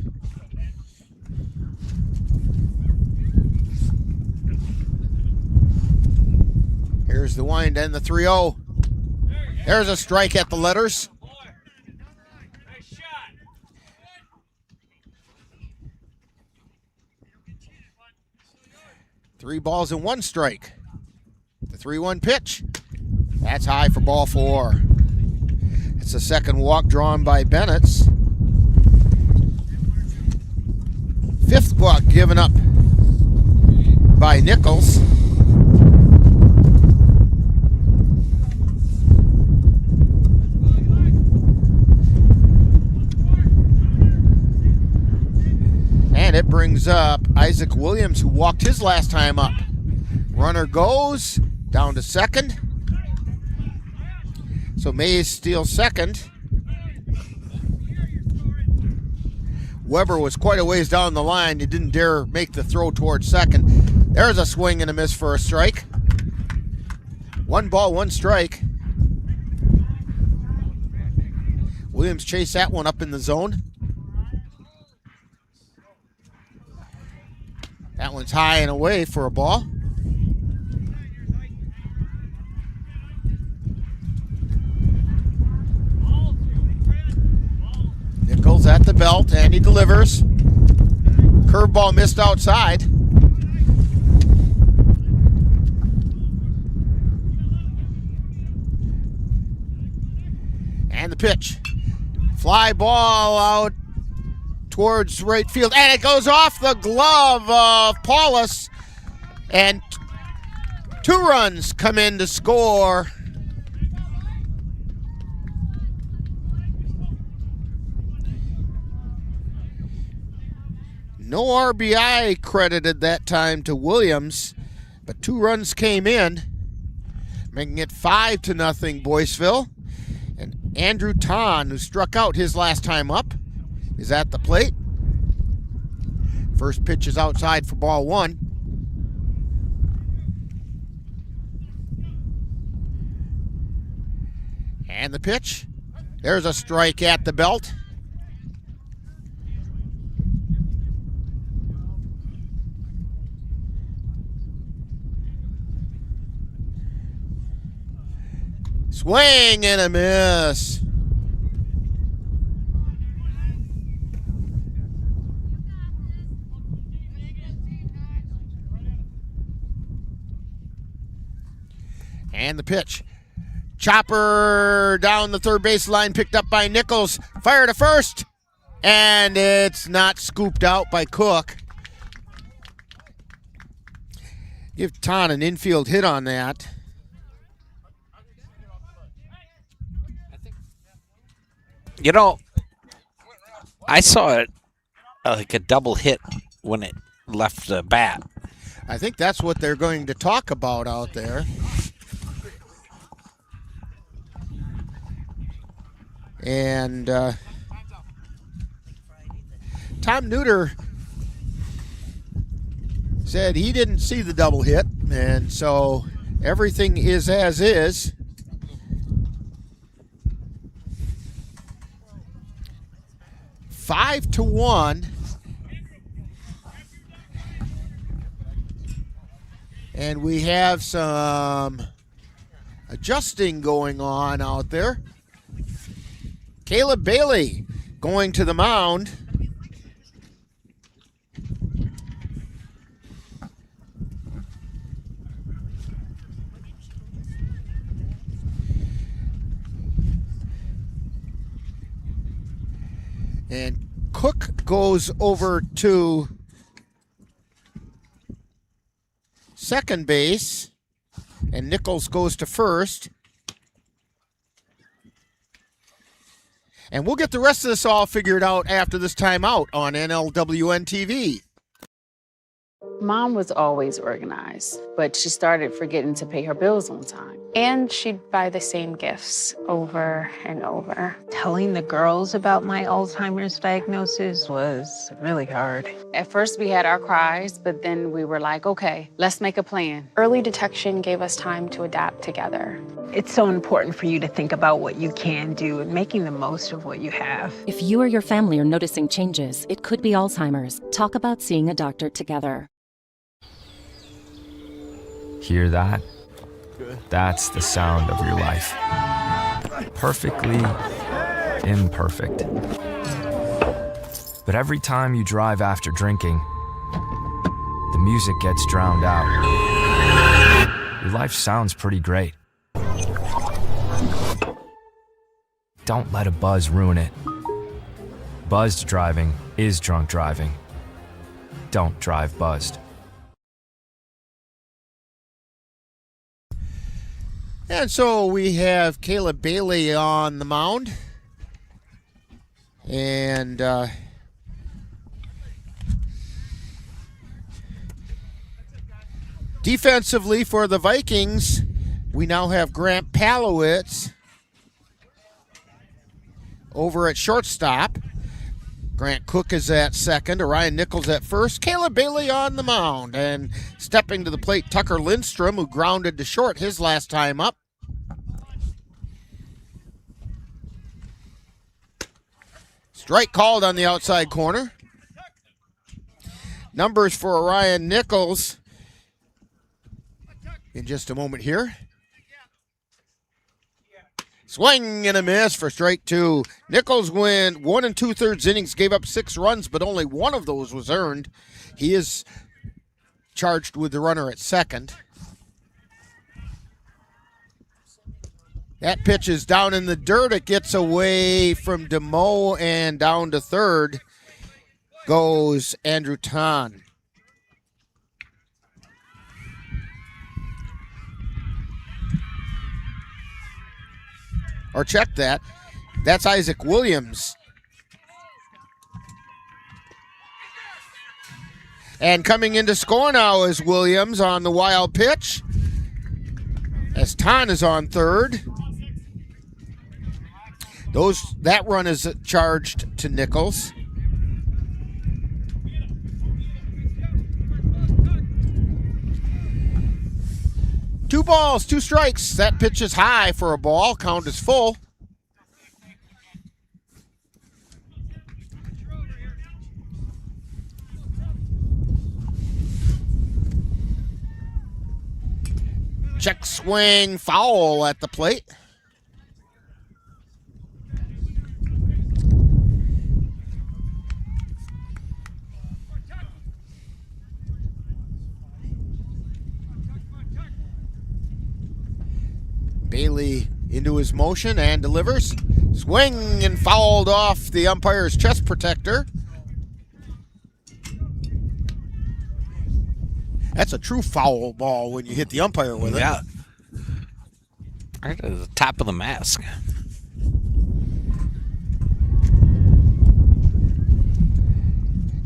Here's the wind and the 3-0. There's a strike at the letters. Three balls and 1 strike. The 3-1 pitch. That's high for ball 4. It's the second walk drawn by Bennett's. 5th walk given up by Nichols. And it brings up Isaac Williams, who walked his last time up. Runner goes down to second. So Mays steals second. Weber was quite a ways down the line. He didn't dare make the throw towards second. There's a swing and a miss for a strike. 1 ball, 1 strike. Williams chased that one up in the zone. That one's high and away for a ball. Nichols at the belt, and he delivers. Curveball missed outside. And the pitch. Fly ball out towards right field, and it goes off the glove of Paulus, and 2 runs come in to score. No RBI credited that time to Williams, but 2 runs came in, making it 5-0 Boyceville. And Andrew Ton, who struck out his last time up, is at the plate. First pitch is outside for ball 1. And the pitch. There's a strike at the belt. Swing and a miss. And the pitch. Chopper down the third baseline, picked up by Nichols. Fire to first. And it's not scooped out by Cook. Give Ton an infield hit on that. You know, I saw it like a double hit when it left the bat. I think that's what they're going to talk about out there. And Tom Neuter said he didn't see the double hit, and so everything is as is. Five to 1. And we have some adjusting going on out there. Caleb Bailey going to the mound. And Cook goes over to second base, and Nichols goes to first. And we'll get the rest of this all figured out after this timeout on NLWN-TV. Mom was always organized, but she started forgetting to pay her bills on time. And she'd buy the same gifts over and over. Telling the girls about my Alzheimer's diagnosis was really hard. At first we had our cries, but then we were like, okay, let's make a plan. Early detection gave us time to adapt together. It's so important for you to think about what you can do and making the most of what you have. If you or your family are noticing changes, it could be Alzheimer's. Talk about seeing a doctor together. Hear that? That's the sound of your life. Perfectly imperfect. But every time you drive after drinking, the music gets drowned out. Your life sounds pretty great. Don't let a buzz ruin it. Buzzed driving is drunk driving. Don't drive buzzed. And so we have Caleb Bailey on the mound. And defensively for the Vikings, we now have Grant Palowitz over at shortstop. Grant Cook is at second. Orion Nichols at first. Caleb Bailey on the mound. And stepping to the plate, Tucker Lindstrom, who grounded to short his last time up. Strike called on the outside corner. Numbers for Orion Nichols in just a moment here. Swing and a miss for strike two. Nichols went 1 2/3 innings, gave up 6 runs, but only one of those was earned. He is charged with the runner at second. That pitch is down in the dirt. It gets away from DeMoe, and down to third goes Andrew Tan. Or check that. That's Isaac Williams. And coming into score now is Williams on the wild pitch, as Tan is on third. That run is charged to Nichols. Two balls, 2 strikes. That pitch is high for a ball. Count is full. Check swing, foul at the plate. Bailey into his motion and delivers. Swing and fouled off the umpire's chest protector. That's a true foul ball when you hit the umpire with it. Yeah. Right at the top of the mask.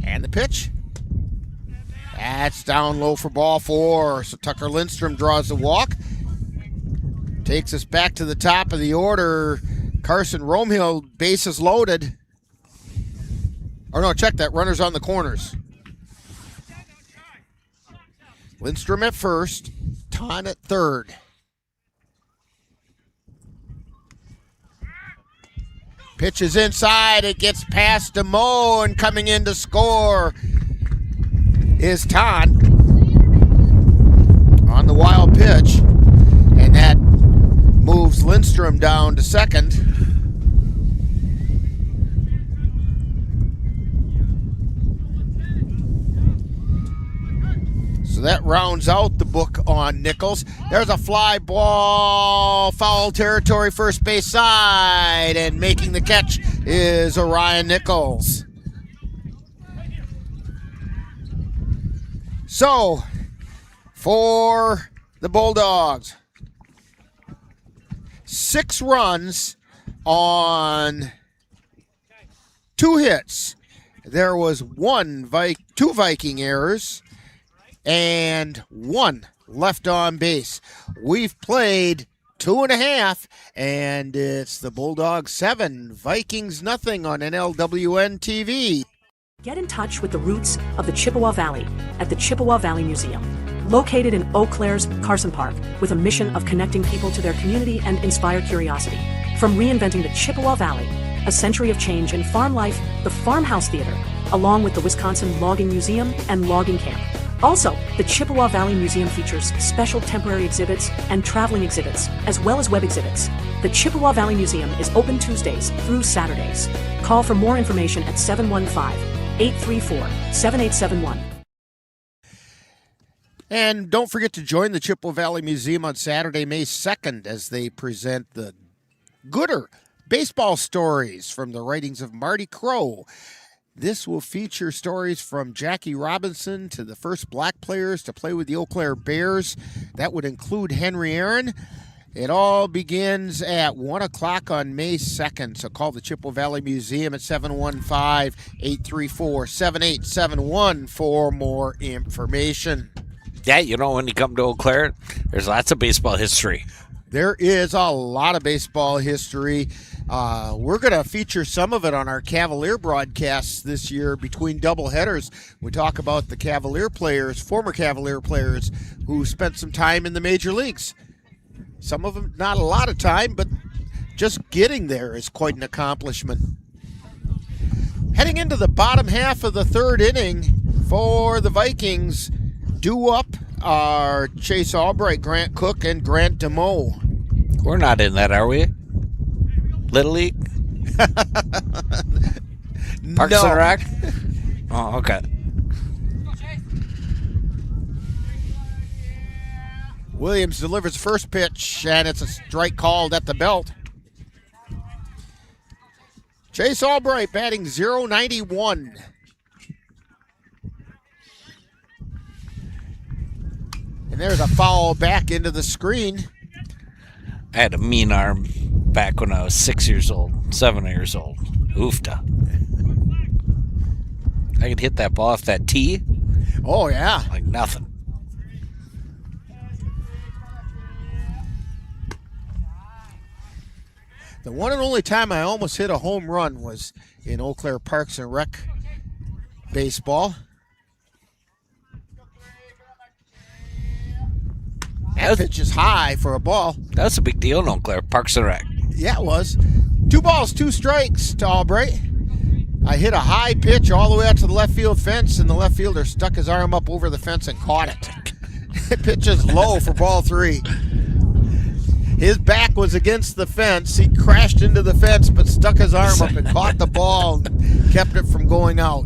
And the pitch. That's down low for ball 4. So Tucker Lindstrom draws the walk. Takes us back to the top of the order. Carson Romehill, bases loaded. Or no, check that. Runners on the corners. Lindstrom at first. Tan at third. Pitch is inside. It gets past DeMoe, and coming in to score is Tan on the wild pitch. And that moves Lindstrom down to second. So that rounds out the book on Nichols. There's a fly ball, foul territory, first base side, and making the catch is Orion Nichols. So, for the Bulldogs, 6 runs on 2 hits. There was 2 Viking errors, and 1 left on base. We've played 2.5, and it's the Bulldogs 7, Vikings nothing on NLWN-TV. Get in touch with the roots of the Chippewa Valley at the Chippewa Valley Museum, located in Eau Claire's Carson Park, with a mission of connecting people to their community and inspire curiosity. From reinventing the Chippewa Valley, a century of change in farm life, the Farmhouse Theater, along with the Wisconsin Logging Museum and Logging Camp. Also, the Chippewa Valley Museum features special temporary exhibits and traveling exhibits, as well as web exhibits. The Chippewa Valley Museum is open Tuesdays through Saturdays. Call for more information at 715-834-7871. And don't forget to join the Chippewa Valley Museum on Saturday, May 2nd, as they present the Gooder baseball stories from the writings of Marty Croix. This will feature stories from Jackie Robinson to the first black players to play with the Eau Claire Bears. That would include Henry Aaron. It all begins at 1 o'clock on May 2nd, so call the Chippewa Valley Museum at 715-834-7871 for more information. Yeah, you know, when you come to Eau Claire, there's lots of baseball history. There is a lot of baseball history. We're going to feature some of it on our Cavalier broadcasts this year between doubleheaders. We talk about the Cavalier players, former Cavalier players, who spent some time in the major leagues. Some of them not a lot of time, but just getting there is quite an accomplishment. Heading into the bottom half of the third inning for the Vikings, due up are Chase Albright, Grant Cook, and Grant DeMoe. We're not in that, are we? Little League? Parks and Rec? Oh, okay. Williams delivers first pitch, and it's a strike called at the belt. Chase Albright batting .091. And there's a foul back into the screen. I had a mean arm back when I was 7 years old. Oofta. I could hit that ball off that tee. Oh, yeah. Like nothing. The one and only time I almost hit a home run was in Eau Claire Parks and Rec baseball. That pitch is high for a ball. That's a big deal in Eau Claire Parks and Rec. Yeah, it was. 2 balls, 2 strikes to Albright. I hit a high pitch all the way out to the left field fence, and the left fielder stuck his arm up over the fence and caught it. Pitch is low for ball 3. His back was against the fence. He crashed into the fence, but stuck his arm up and caught the ball and kept it from going out.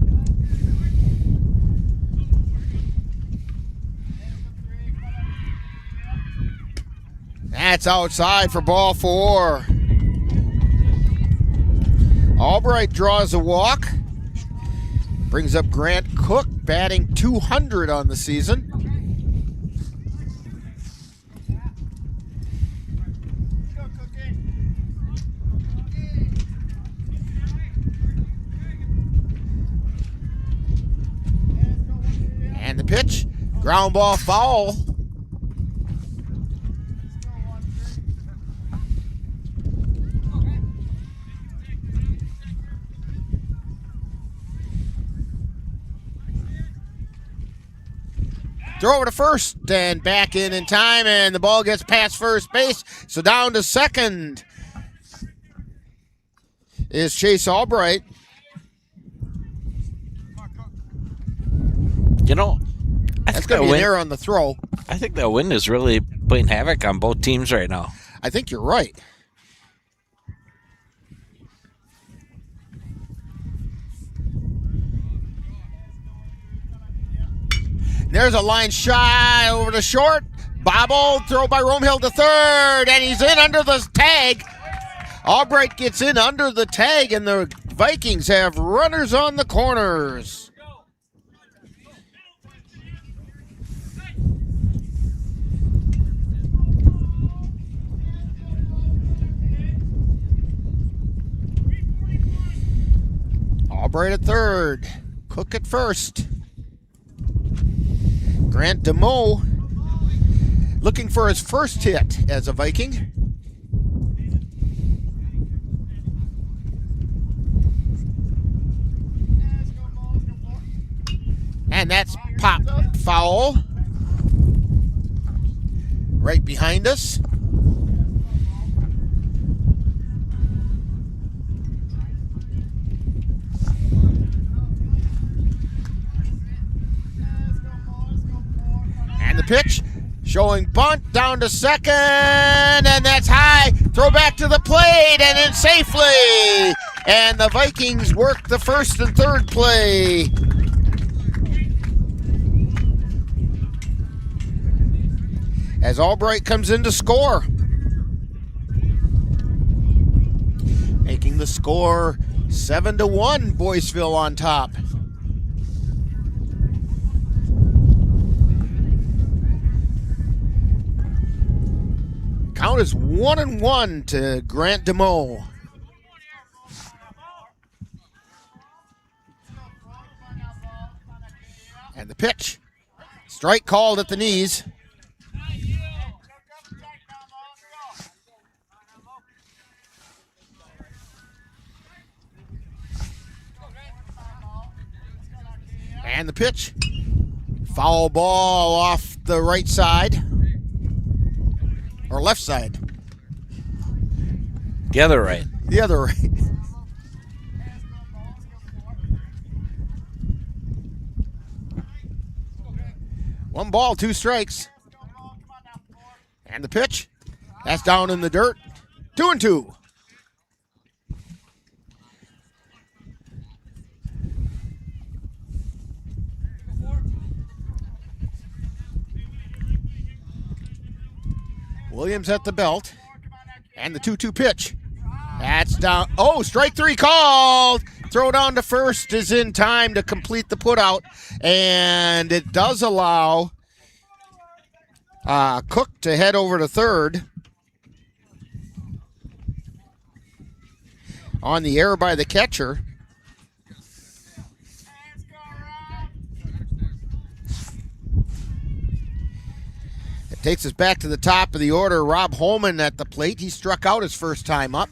That's outside for ball 4. Albright draws a walk. Brings up Grant Cook, batting .200 on the season. And the pitch, ground ball foul. Throw over to first and back in time, and the ball gets past first base. So down to second is Chase Albright. You know, that's going to be an error on the throw. I think that wind is really playing havoc on both teams right now. I think you're right. There's a line shot over to short. Bobble, throw by Romehill to third, and he's in under the tag. Albright gets in under the tag, and the Vikings have runners on the corners. Albright at third. Cook at first. Grant DeMoe looking for his first hit as a Viking. And that's pop foul right behind us. And the pitch showing bunt down to second, and that's high. Throw back to the plate and in safely. And the Vikings work the first and third play. As Albright comes in to score. Making the score 7-1, Boyceville on top. Count is 1-1 to Grant DeMoe. And the pitch. Strike called at the knees. And the pitch. Foul ball off the right side. Or left side. The other right. The other right. One ball, two strikes. And the pitch. That's down in the dirt. 2-2. Williams at the belt. And the 2-2 pitch. That's down. Oh, strike three called. Throw down to first is in time to complete the putout. And it does allow Cook to head over to third. On the error by the catcher. It takes us back to the top of the order. Rob Holman at the plate. He struck out his first time up.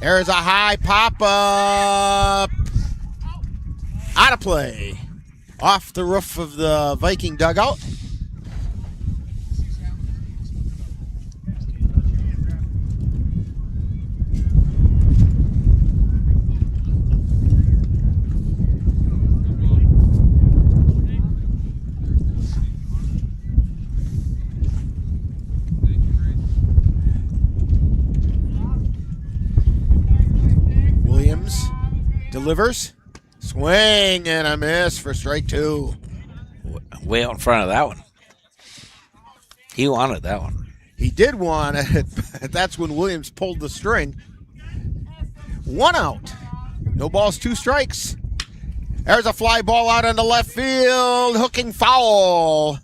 There's a high pop-up. Out of play. Off the roof of the Viking dugout. Delivers. Swing and a miss for strike two. Way out in front of that one. He wanted that one. He did want it, but that's when Williams pulled the string. One out. No balls, two strikes. There's a fly ball out on the left field. Hooking foul.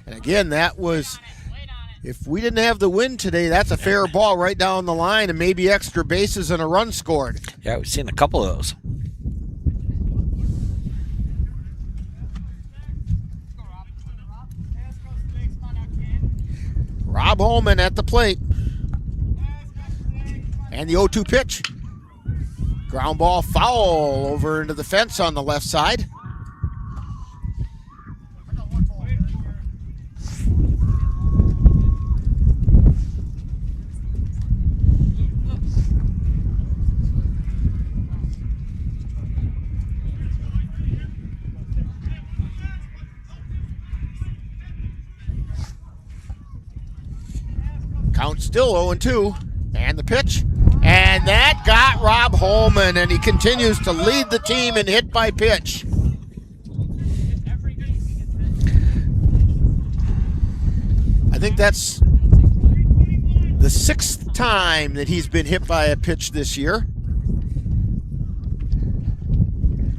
And again, that was... If we didn't have the win today, that's a fair ball right down the line and maybe extra bases and a run scored. Yeah, we've seen a couple of those. Rob Holman at the plate. And the 0-2 pitch. Ground ball foul over into the fence on the left side. Count still 0-2. And the pitch. And that got Rob Holman, and he continues to lead the team in hit by pitch. I think that's the 6th time that he's been hit by a pitch this year.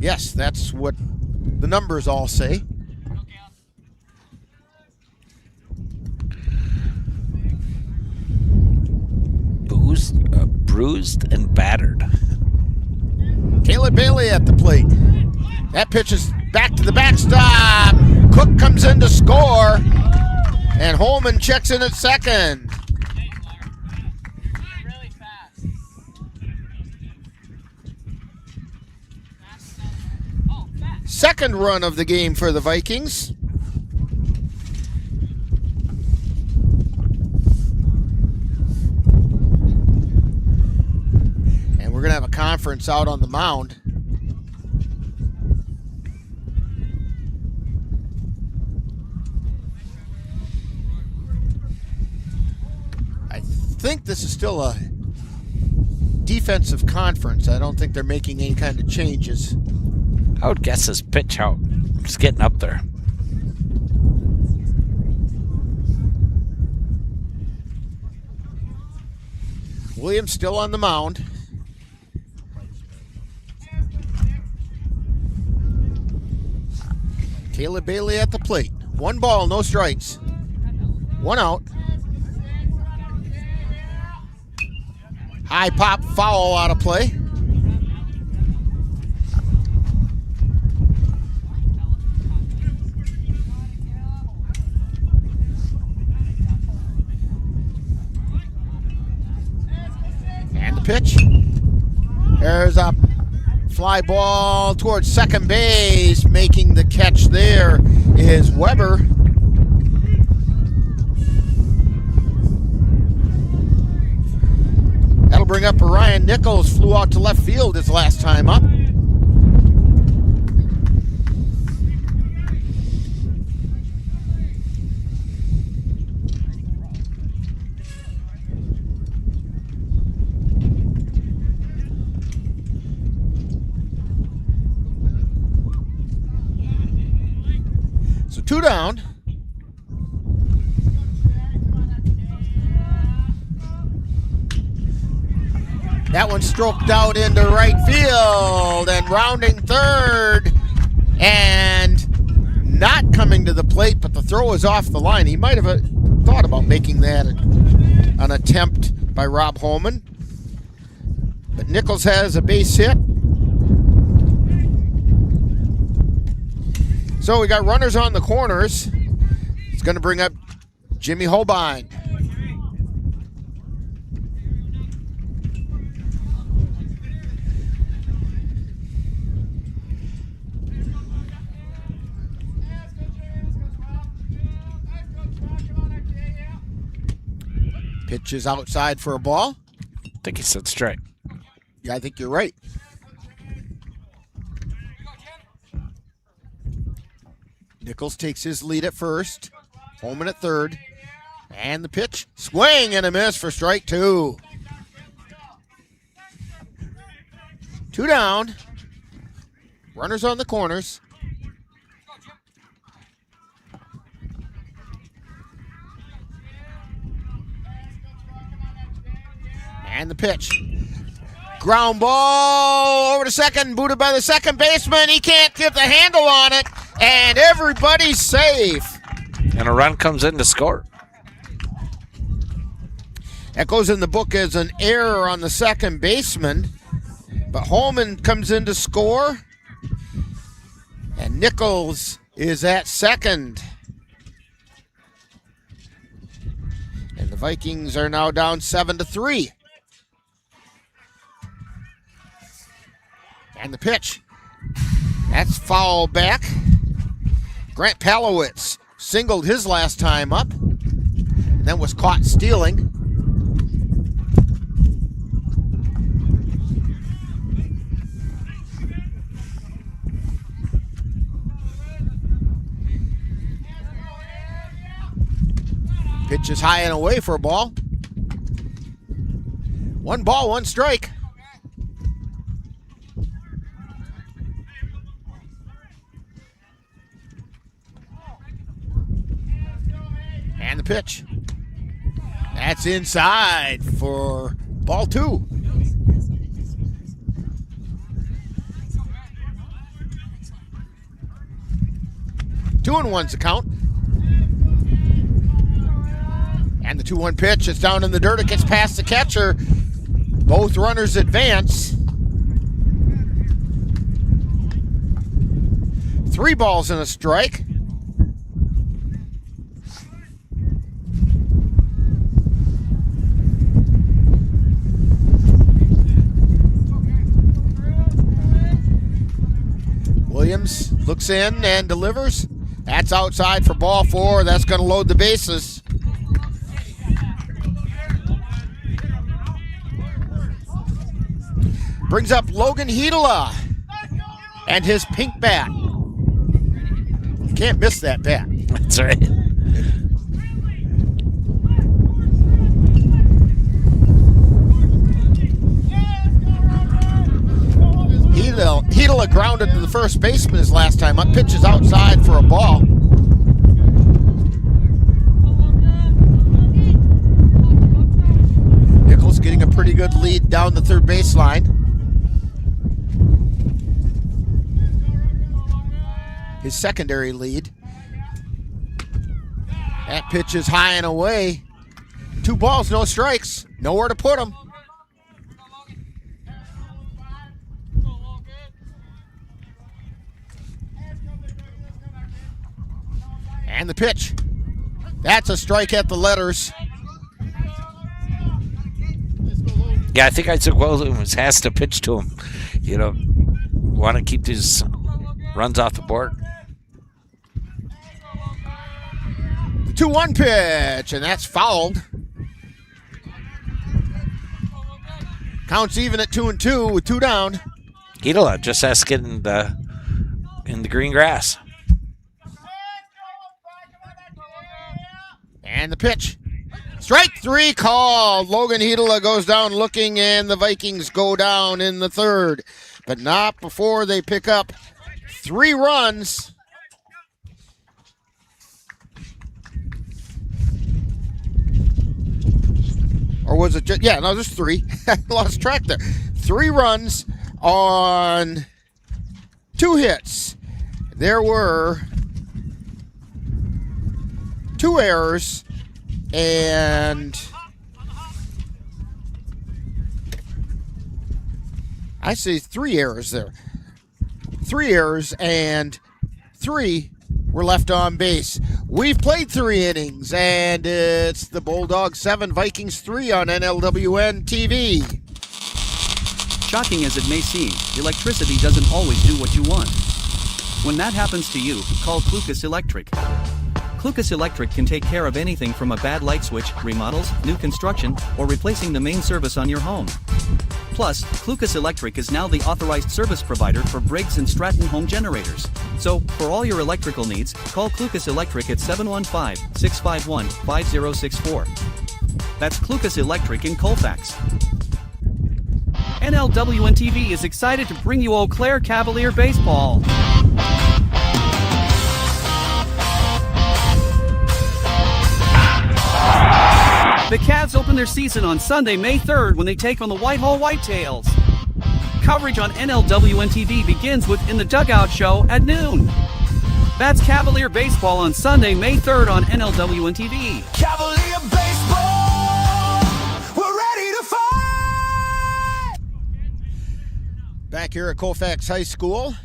Yes, that's what the numbers all say. bruised and battered. Caleb Bailey at the plate. That pitch is back to the backstop. Cook comes in to score. And Holman checks in at second. Second run of the game for the Vikings. And we're going to have a conference out on the mound. I think this is still a defensive conference. I don't think they're making any kind of changes. I would guess his pitch out. It's getting up there. Williams still on the mound. Caleb Bailey at the plate. 1 ball, no strikes. 1 out. High pop foul out of play. And the pitch. There's a fly ball towards second base. Making the catch there is Weber. That'll bring up Ryan Nichols. Flew out to left field his last time up. So 2 down. That one stroked out into right field and rounding third and not coming to the plate, but the throw is off the line. He might have thought about making that an attempt by Rob Holman. But Nichols has a base hit. So we got runners on the corners. It's going to bring up Jimmy Holbein. Pitch is outside for a ball. I think he said strike. Yeah, I think you're right. Nichols takes his lead at first. Holman at third. And the pitch. Swing and a miss for strike 2. 2 down. Runners on the corners. And the pitch. Ground ball over to second. Booted by the second baseman. He can't get the handle on it. And everybody's safe. And a run comes in to score. That goes in the book as an error on the second baseman. But Holman comes in to score. And Nichols is at second. And the Vikings are now down 7-3. And the pitch. That's foul back. Grant Palowitz singled his last time up. And then was caught stealing. Pitch is high and away for a ball. 1 ball, 1 strike. And the pitch. That's inside for ball 2. Two and one's the count. And the 2-1 pitch is down in the dirt. It gets past the catcher. Both runners advance. 3 balls and a strike. Williams looks in and delivers. That's outside for ball 4. That's going to load the bases. Brings up Logan Hedela and his pink bat. You can't miss that bat. That's right. Hedela grounded to the first baseman his last time up. Pitches outside for a ball. Nichols getting a pretty good lead down the third baseline. His secondary lead. That pitch is high and away. 2 balls, no strikes. Nowhere to put them. And the pitch. That's a strike at the letters. Yeah, I think Isaac Williams has to pitch to him. You know, want to keep these runs off the board. The 2-1 pitch, and that's fouled. Counts even at 2-2 with 2 down. Hedela just has to get in the green grass. And the pitch. Strike 3 called. Logan Hedela goes down looking, and the Vikings go down in the third. But not before they pick up 3 runs. Or was it just, yeah, no, there's 3. I lost track there. 3 runs on 2 hits. There were 2 errors and I say 3 errors there. 3 errors and 3 were left on base. We've played 3 innings, and it's the Bulldogs 7, Vikings 3 on NLWN-TV. Shocking as it may seem, electricity doesn't always do what you want. When that happens to you, call Clucas Electric. Clucas Electric can take care of anything from a bad light switch, remodels, new construction, or replacing the main service on your home. Plus, Clucas Electric is now the authorized service provider for Briggs & Stratton home generators. So, for all your electrical needs, call Clucas Electric at 715-651-5064. That's Clucas Electric in Colfax. NLWN-TV is excited to bring you Eau Claire Cavalier Baseball. The Cavs open their season on Sunday, May 3rd when they take on the Whitehall Whitetails. Coverage on NLWN-TV begins with In the Dugout Show at noon. That's Cavalier Baseball on Sunday, May 3rd on NLWN-TV. Cavalier baseball, we're ready to fight! Back here at Colfax High School,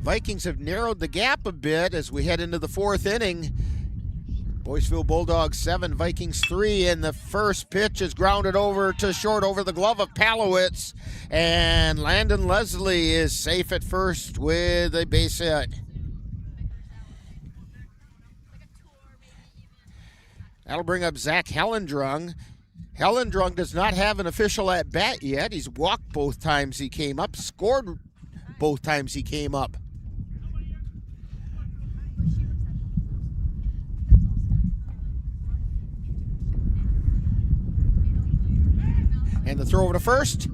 Vikings have narrowed the gap a bit as we head into the 4th inning. Boyceville Bullddogs 7, Vikings 3, and the first pitch is grounded over to short over the glove of Palowitz, and Landon Leslie is safe at first with a base hit. That'll bring up Zach Hellendrung. Hellendrung does not have an official at bat yet. He's walked both times he came up, scored both times he came up. And the throw over to first.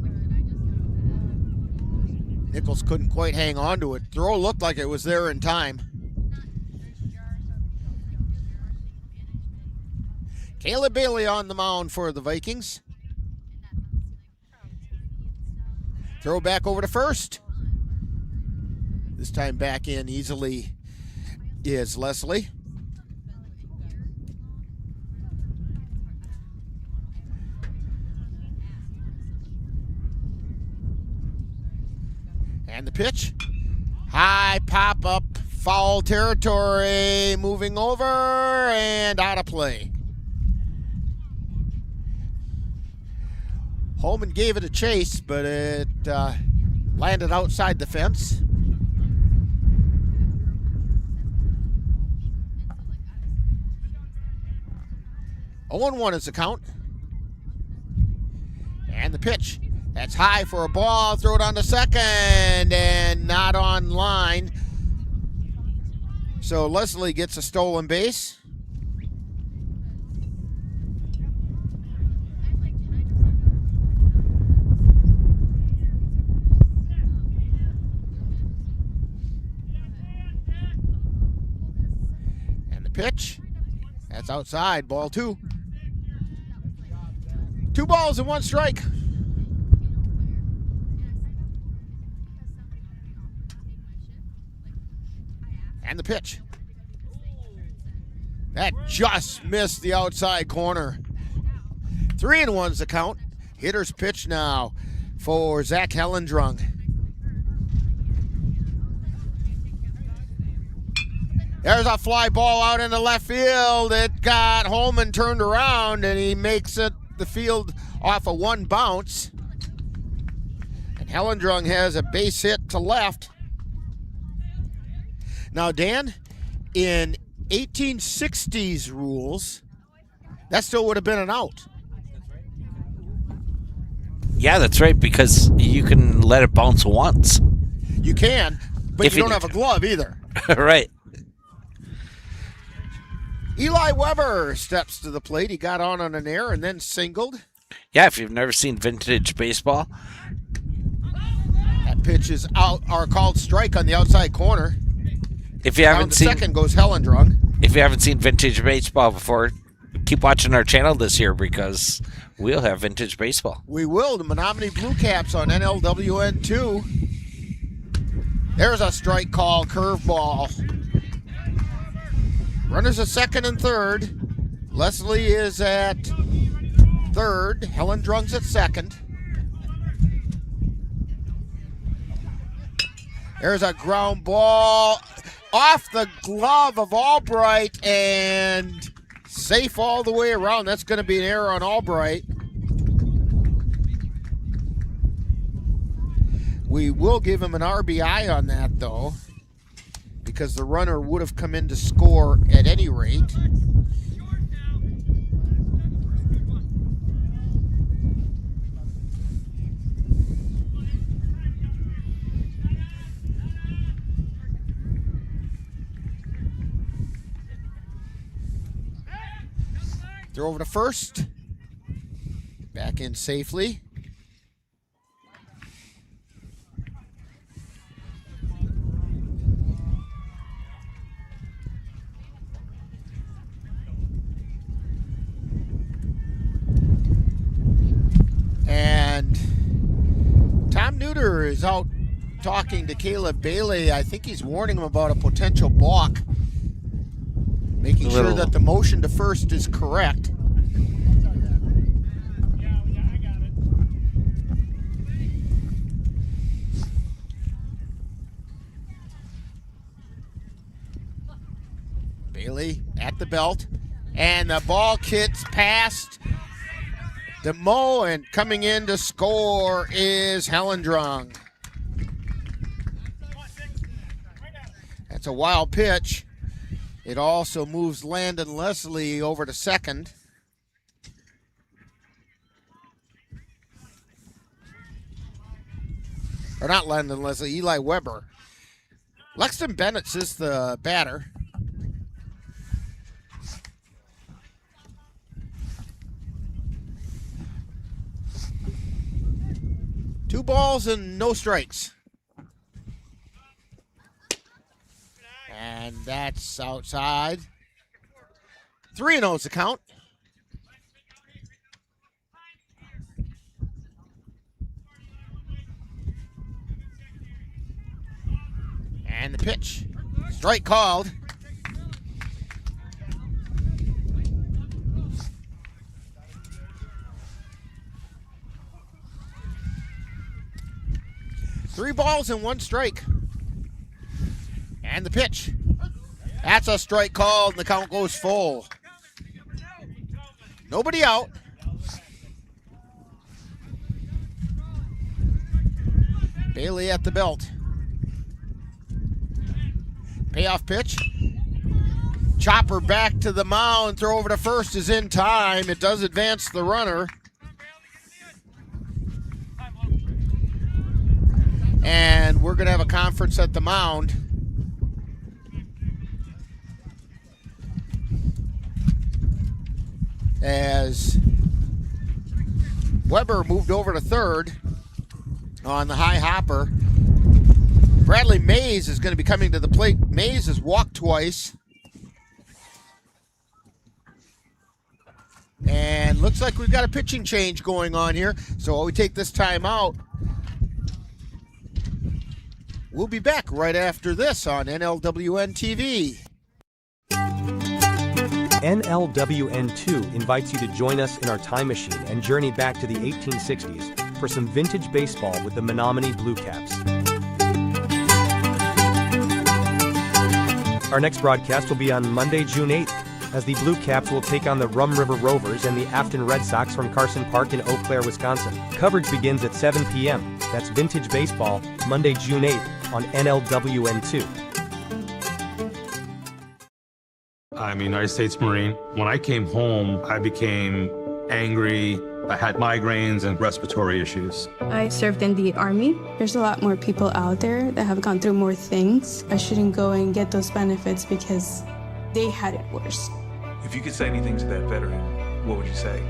Nichols couldn't quite hang on to it. Throw looked like it was there in time. Caleb Bailey on the mound for the Vikings. Throw back over to first. This time back in easily is Leslie. And the pitch. High pop up, foul territory, moving over and out of play. Holman gave it a chase, but it landed outside the fence. Oh, 1 is the count. And the pitch. That's high for a ball. Throw it on to second and not on line. So Leslie gets a stolen base. And the pitch. That's outside. Ball 2. 2 balls and 1 strike. And the pitch. That just missed the outside corner. 3-1's the count. Hitter's pitch now for Zach Hellendrung. There's a fly ball out into left field. It got Holman turned around, and he makes it the field off of 1 bounce. And Hellendrung has a base hit to left. Now, Dan, in 1860s rules, that still would have been an out. Yeah, that's right, because you can let it bounce once. You can, but you don't have a glove either. Right. Eli Weber steps to the plate. He got on an air and then singled. Yeah, if you've never seen vintage baseball. That pitch is out, or called strike on the outside corner. If you haven't seen, second goes Hellendrung. If you haven't seen vintage baseball before, keep watching our channel this year because we'll have vintage baseball. We will. The Menominee Blue Caps on NLWN-2. There's a strike call, curveball. Runners at second and third. Leslie is at third. Hellendrung's at second. There's a ground ball off the glove of Albright and safe all the way around. That's going to be an error on Albright. We will give him an RBI on that, though, because the runner would have come in to score at any rate. Throw over to first. Back in safely. And Tom Neuter is out talking to Caleb Bailey. I think he's warning him about a potential balk. Making sure that the motion to first is correct. Bailey at the belt. And the ball kicks past DeMoe, and coming in to score is Hellendrung. That's a wild pitch. It also moves Landon Leslie over to second. Or not Landon Leslie, Eli Weber. Lexton Bennett is the batter. Two balls and no strikes. And that's outside. 3-0's the count. And the pitch. Strike called. 3 balls and 1 strike. And the pitch. That's a strike called, and the count goes full. Nobody out. Bailey at the belt. Payoff pitch. Chopper back to the mound. Throw over to first is in time. It does advance the runner. And we're going to have a conference at the mound. As Weber moved over to third on the high hopper. Bradley Mays is going to be coming to the plate. Mays has walked twice. And looks like we've got a pitching change going on here. So while we take this time out, we'll be back right after this on NLWN-TV. NLWN-2 invites you to join us in our time machine and journey back to the 1860s for some vintage baseball with the Menominee Blue Caps. Our next broadcast will be on Monday, June 8th, as the Blue Caps will take on the Rum River Rovers and the Afton Red Sox from Carson Park in Eau Claire, Wisconsin. Coverage begins at 7 p.m. That's Vintage Baseball, Monday, June 8th on NLWN-2. I'm a United States Marine. When I came home, I became angry. I had migraines and respiratory issues. I served in the Army. There's a lot more people out there that have gone through more things. I shouldn't go and get those benefits because they had it worse. If you could say anything to that veteran, what would you say?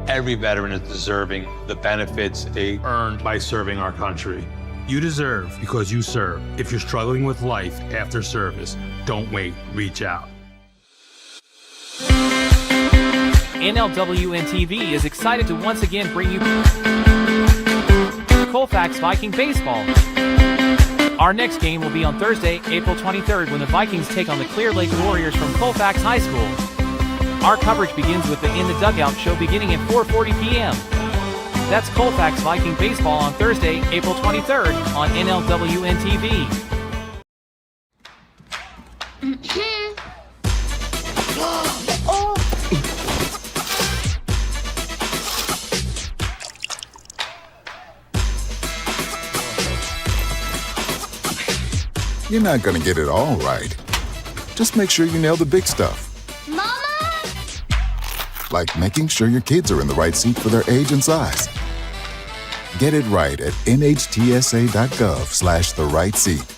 Every veteran is deserving the benefits they earned by serving our country. You deserve because you serve. If you're struggling with life after service, don't wait, reach out. NLWN-TV is excited to once again bring you Colfax Viking baseball. Our next game will be on Thursday, April 23rd, when the Vikings take on the Clear Lake Warriors from Colfax High School. Our coverage begins with the In the Dugout show beginning at 4:40 p.m. That's Colfax Viking baseball on Thursday, April 23rd on NLWN-TV. You're not gonna get it all right. Just make sure you nail the big stuff. Mama! Like making sure your kids are in the right seat for their age and size. Get it right at nhtsa.gov/the-right-seat.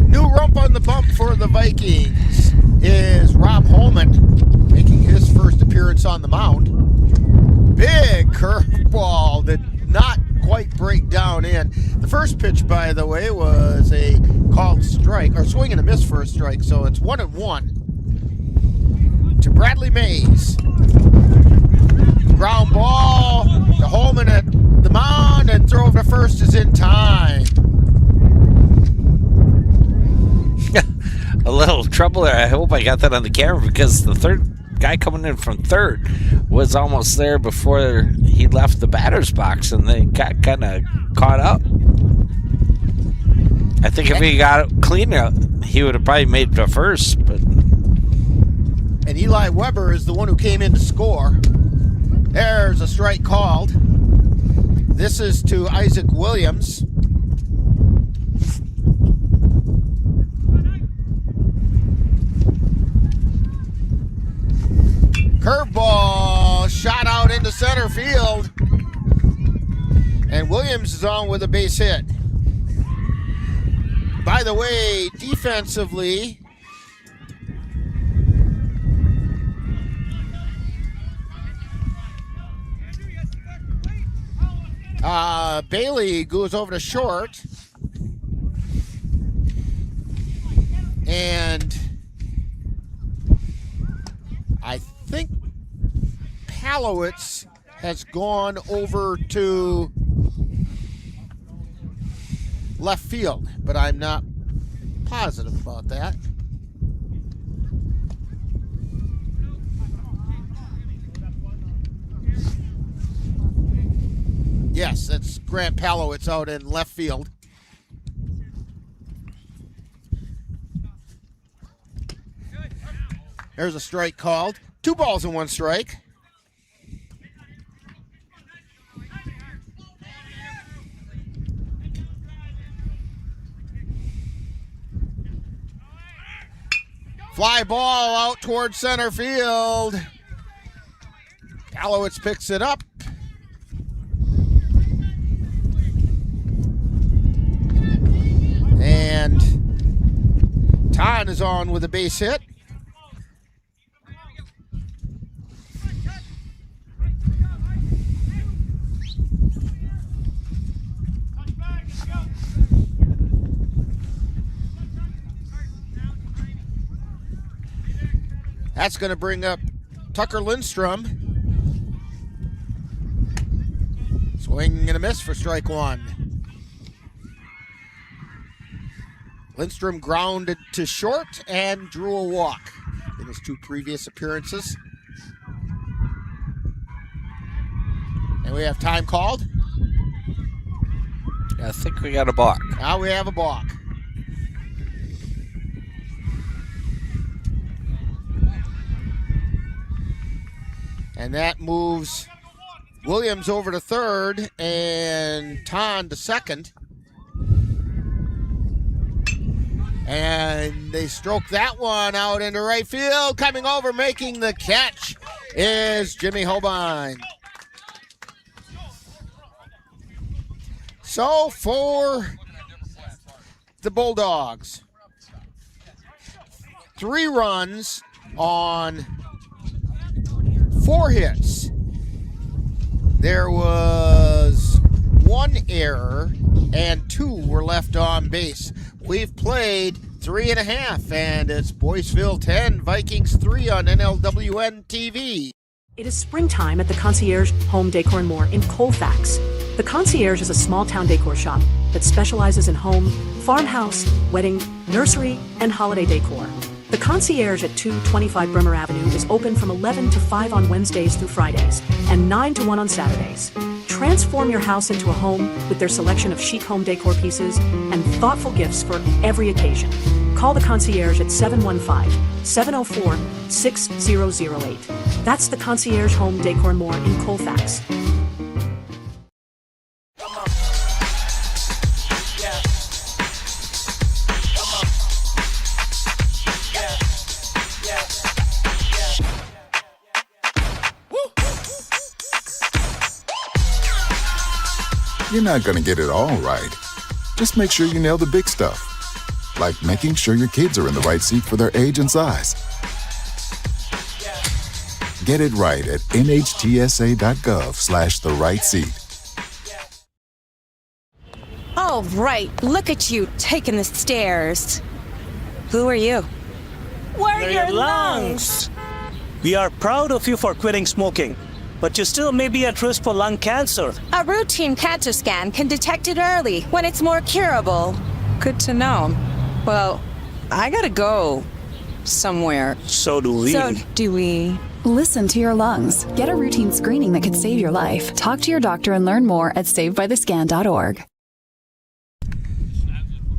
New rump on the bump for the Vikings is Rob Holman, making his first appearance on the mound. Big curveball that not quite break down in. The first pitch, by the way, was a called strike, or swing and a miss for a strike, so it's 1-1 to Bradley Mays. Ground ball to Holman at the mound, and throw over to first is in time. A little trouble there. I hope I got that on the camera because the third guy coming in from third was almost there before he left the batter's box, and they got kind of caught up. I think if he got it cleaner, he would have probably made the first. But and Eli Weber is the one who came in to score. There's a strike called. This is to Isaac Williams. Curveball shot out into center field. And Williams is on with a base hit. By the way, defensively, Bailey goes over to short. And I think Palowitz has gone over to left field, but I'm not positive about that. Yes, that's Grant Palowitz out in left field. There's a strike called. 2 balls and 1 strike. Fly ball out towards center field. Palowitz picks it up. And Ton is on with a base hit. That's going to bring up Tucker Lindstrom. Swing and a miss for strike 1. Lindstrom grounded to short and drew a walk in his 2 previous appearances. And we have time called. I think we got a balk. Now we have a balk. And that moves Williams over to third and Ton to second. And they stroke that one out into right field. Coming over, making the catch is Jimmy Holbein. So for the Bulldogs, 3 runs on 4 hits. There was 1 error and 2 were left on base. We've played 3.5, and it's Boyceville 10, Vikings 3 on NLWN-TV. It is springtime at the Concierge Home Decor and More in Colfax. The Concierge is a small-town decor shop that specializes in home, farmhouse, wedding, nursery, and holiday decor. The Concierge at 225 Bremer Avenue is open from 11 to 5 on Wednesdays through Fridays and 9 to 1 on Saturdays. Transform your house into a home with their selection of chic home decor pieces and thoughtful gifts for every occasion. Call the Concierge at 715-704-6008. That's the Concierge Home Decor and More in Colfax. You're not going to get it all right. Just make sure you nail the big stuff, like making sure your kids are in the right seat for their age and size. Get it right at nhtsa.gov/the right seat. Oh, right. Look at you taking the stairs. Who are you? We're your lungs. We are proud of you for quitting smoking, but you still may be at risk for lung cancer. A routine cancer scan can detect it early when it's more curable. Good to know. Well, I gotta go somewhere. So do we. Listen to your lungs. Get a routine screening that could save your life. Talk to your doctor and learn more at savedbythescan.org.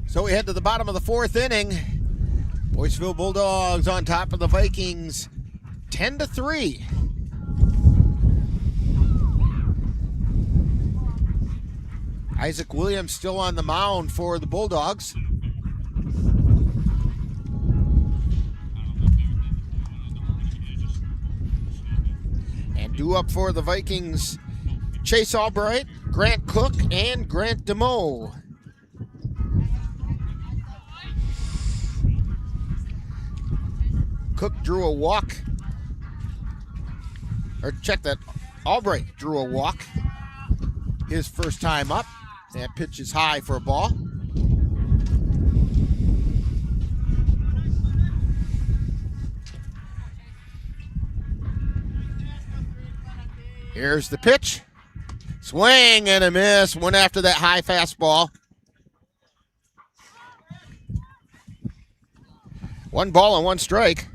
So we head to the bottom of the 4th inning. Boyceville Bulldogs on top of the Vikings 10-3. Isaac Williams still on the mound for the Bulldogs. And due up for the Vikings, Chase Albright, Grant Cook, and Grant DeMoe. Cook drew a walk. Or check that. Albright drew a walk. His first time up. That pitch is high for a ball. Here's the pitch. Swing and a miss. One after that high fastball. 1 ball and 1 strike.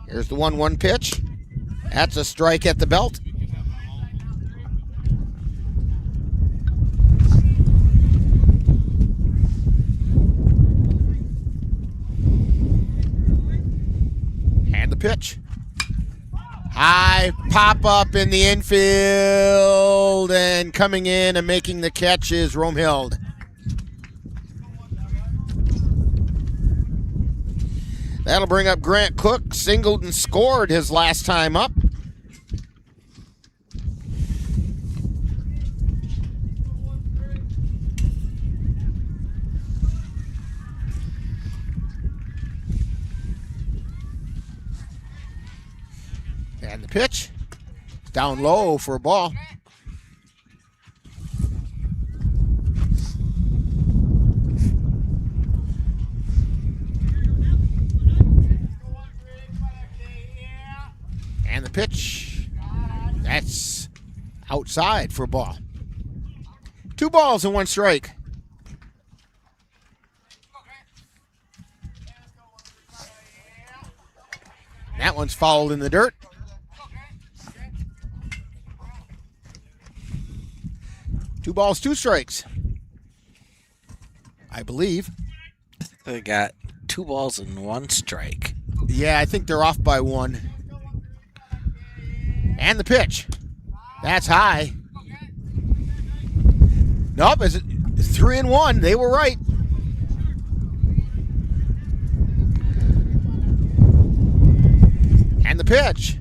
Here's the 1-1 pitch. That's a strike at the belt. pitch. High pop up in the infield, and coming in and making the catch is Romhild. That'll bring up Grant Cook. Singled and scored his last time up. And the pitch. Down low for a ball. And the pitch. That's outside for a ball. 2 balls and 1 strike. That one's fouled in the dirt. Two balls, 2 strikes. I believe. They got 2 balls and 1 strike. Yeah, I think they're off by 1. And the pitch. That's high. Nope, it's 3-1. They were right. And the pitch.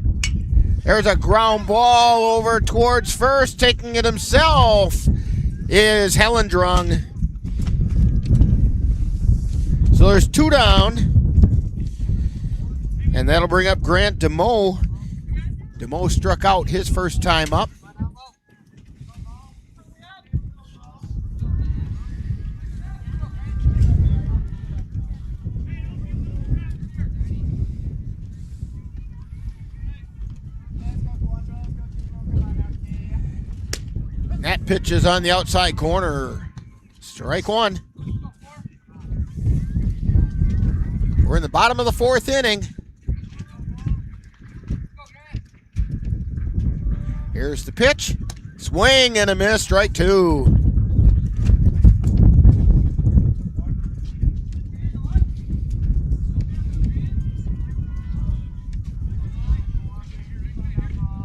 There's a ground ball over towards first. Taking it himself is Hellendrung. So there's 2 down. And that'll bring up Grant DeMoe. DeMoe struck out his first time up. That pitch is on the outside corner. Strike 1. We're in the bottom of the 4th inning. Here's the pitch. Swing and a miss. Strike 2.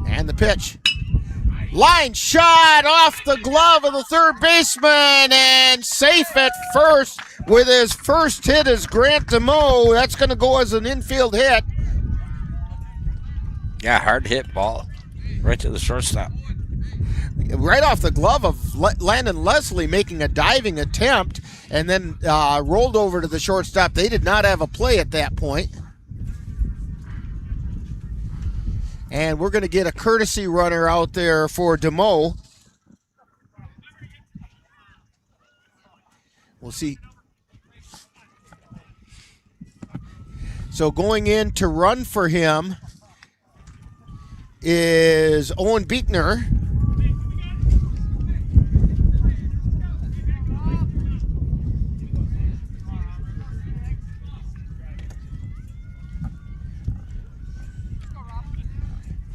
And the pitch. Line shot off the glove of the third baseman, and safe at first with his first hit is Grant DeMoe. That's going to go as an infield hit. Yeah, hard hit ball. Right to the shortstop. Right off the glove of Landon Leslie, making a diving attempt, and then rolled over to the shortstop. They did not have a play at that point. And we're going to get a courtesy runner out there for DeMoe. We'll see. So going in to run for him is Owen Beekner.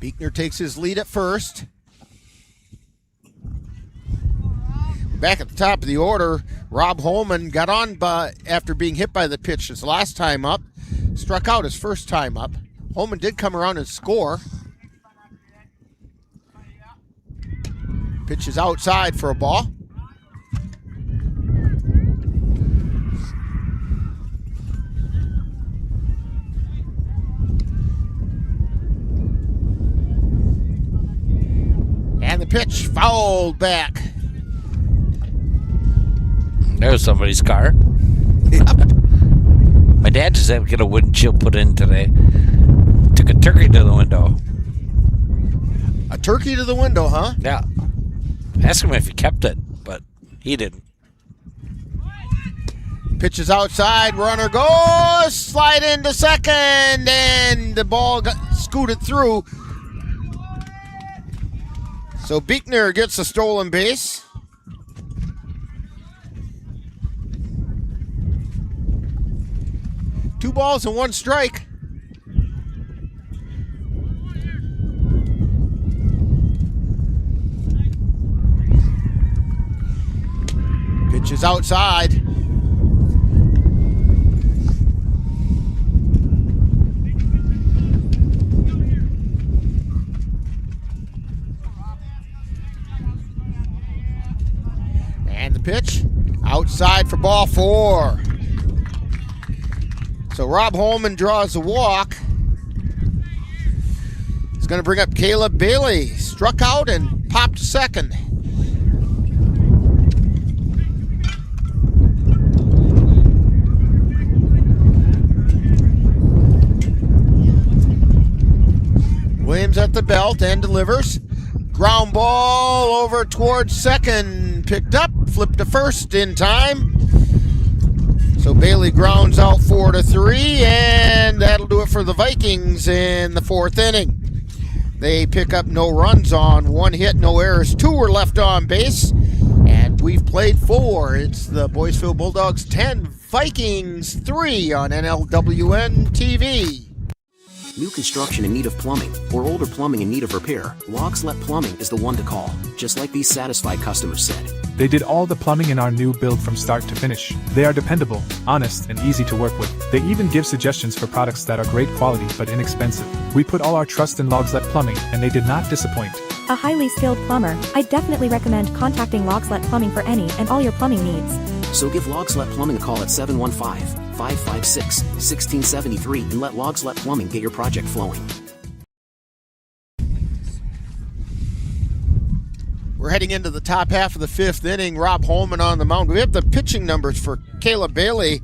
Beekner takes his lead at first. Back at the top of the order, Rob Holman got on after being hit by the pitch his last time up. Struck out his first time up. Holman did come around and score. Pitch is outside for a ball. And the pitch fouled back. There's somebody's car. Yep. My dad just had to get a wooden chill put in today. Took a turkey to the window. A turkey to the window, huh? Yeah. Asked him if he kept it, but he didn't. Pitch is outside. Runner goes. Slide into second. And the ball got scooted through. So Beekner gets a stolen base. Two balls and 1 strike. Pitch is outside. pitch. Outside for ball 4. So Rob Holman draws a walk. He's going to bring up Caleb Bailey. Struck out and popped to second. Williams at the belt and delivers. Ground ball over towards second. Picked up, flipped to first in time. So Bailey grounds out 4-3, and that'll do it for the Vikings in the 4th inning. They pick up no runs on 1 hit, no errors. 2 were left on base, and we've played 4. It's the Boyceville Bulldogs 10, Vikings 3 on NLWN-TV. New construction in need of plumbing or older plumbing in need of repair, Logslet Plumbing is the one to call, just like these satisfied customers said. They did all the plumbing in our new build from start to finish. They are dependable, honest, and easy to work with. They even give suggestions for products that are great quality but inexpensive. We put all our trust in Logslet Plumbing, and they did not disappoint. A highly skilled plumber, I definitely recommend contacting Logslet Plumbing for any and all your plumbing needs. So give Logslet Plumbing a call at 715-556-1673 and let Logslet Plumbing get your project flowing. We're heading into the top half of the 5th inning. Rob Holman on the mound. We have the pitching numbers for Caleb Bailey.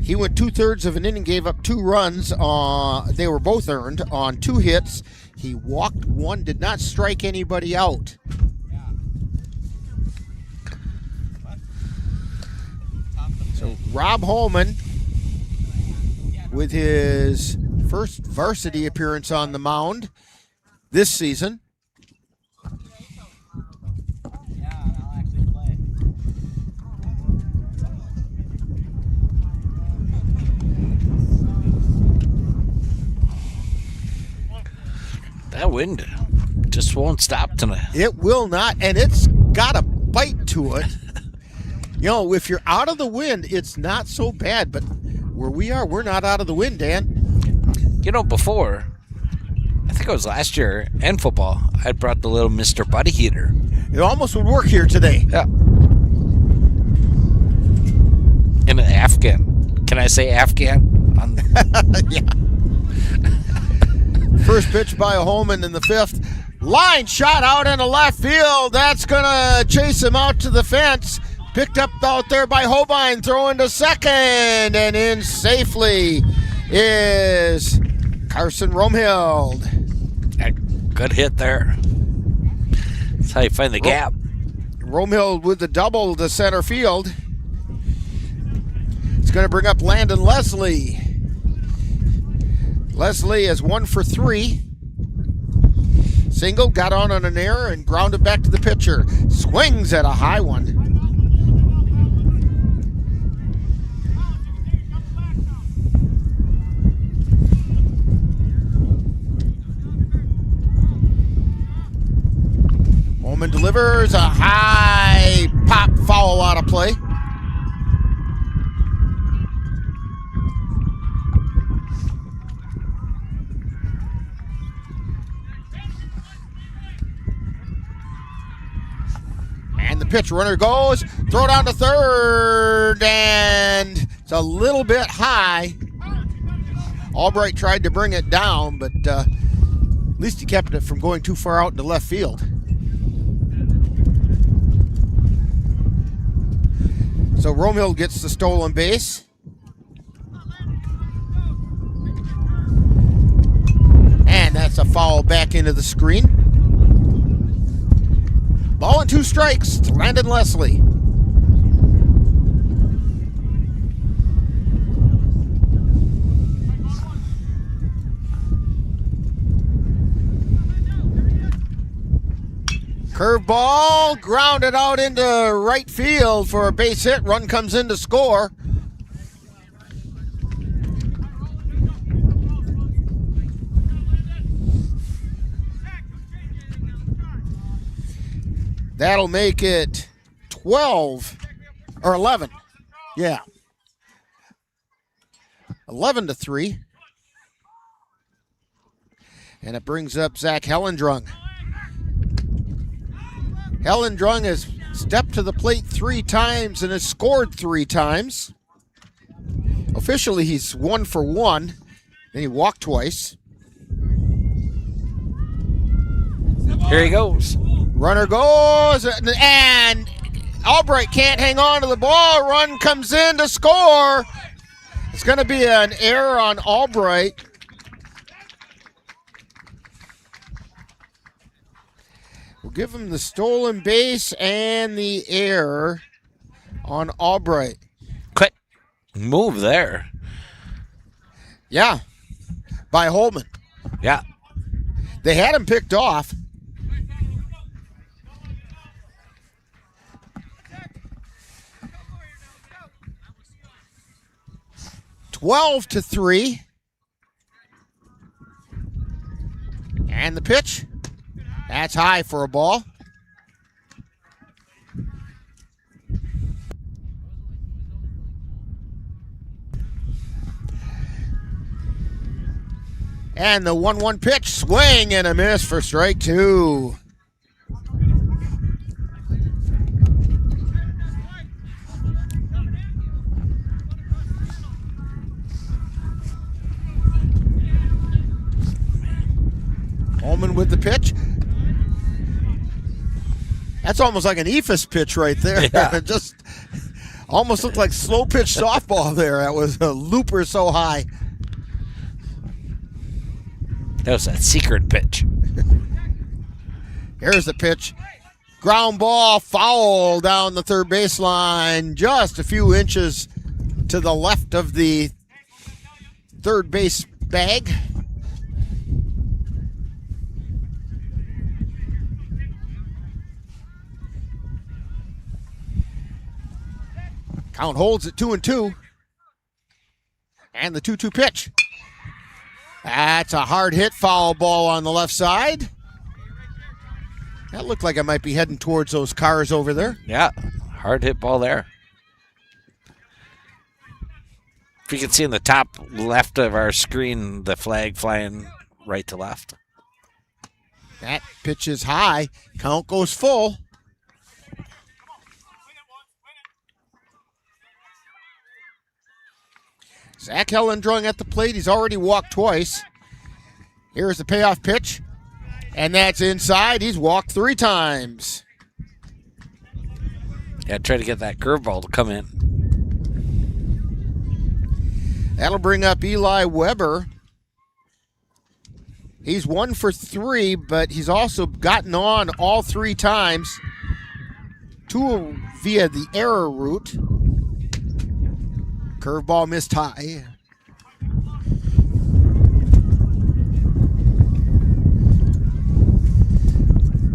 He went 2/3 of an inning, gave up 2 runs. They were both earned on 2 hits. He walked 1, did not strike anybody out. So Rob Holman, with his first varsity appearance on the mound this season. That wind just won't stop tonight. It will not, and it's got a bite to it. You know, if you're out of the wind, it's not so bad, but where we are, we're not out of the wind, Dan. You know, before, I think it was last year, in football, I brought the little Mr. Buddy heater. It almost would work here today. Yeah. In an Afghan. Can I say Afghan? Yeah. First pitch by Holman in the 5th. Line shot out into left field. That's going to chase him out to the fence. Picked up out there by Hobine, throwing to second, and in safely is Carson Romhild. Good hit there. That's how you find the gap. Romhild with the double to center field. It's going to bring up Landon Leslie. Leslie is 1 for 3. Single, got on an error and grounded back to the pitcher. Swings at a high one. Holman delivers a high pop foul out of play. And the pitch runner goes, throw down to third, and it's a little bit high. Albright tried to bring it down, but at least he kept it from going too far out into left field. So Romhill gets the stolen base. And that's a foul back into the screen. Ball and 2 strikes to Landon Leslie. Curveball grounded out into right field for a base hit. Run comes in to score. That'll make it 12 or 11. Yeah. 11-3. And it brings up Zach Hellendrung. Hellendrung has stepped to the plate 3 times and has scored 3 times. Officially, he's 1 for 1, and he walked twice. Here he goes. Runner goes, and Albright can't hang on to the ball. Run comes in to score. It's going to be an error on Albright. We'll give him the stolen base and the error on Albright. Quick move there. Yeah, by Holman. Yeah. They had him picked off. (12-3). And the pitch. That's high for a ball. And the 1-1 pitch, swing and a miss for strike 2. Holman with the pitch. That's almost like an Ephus pitch right there. Yeah. It just almost looked like slow pitch softball there. That was a looper so high. That was that secret pitch. Here's the pitch. Ground ball, foul down the third baseline, just a few inches to the left of the third base bag. Count holds at 2-2. And the 2-2 pitch. That's a hard hit, foul ball on the left side. That looked like it might be heading towards those cars over there. Yeah, hard hit ball there. If you can see in the top left of our screen, the flag flying right to left. That pitch is high. Count goes full. Zach Hellendrung at the plate. He's already walked twice. Here's the payoff pitch. And that's inside. He's walked 3 times. Yeah, try to get that curveball to come in. That'll bring up Eli Weber. He's 1 for 3, but he's also gotten on all 3 times. 2 via the error route. Curveball missed high.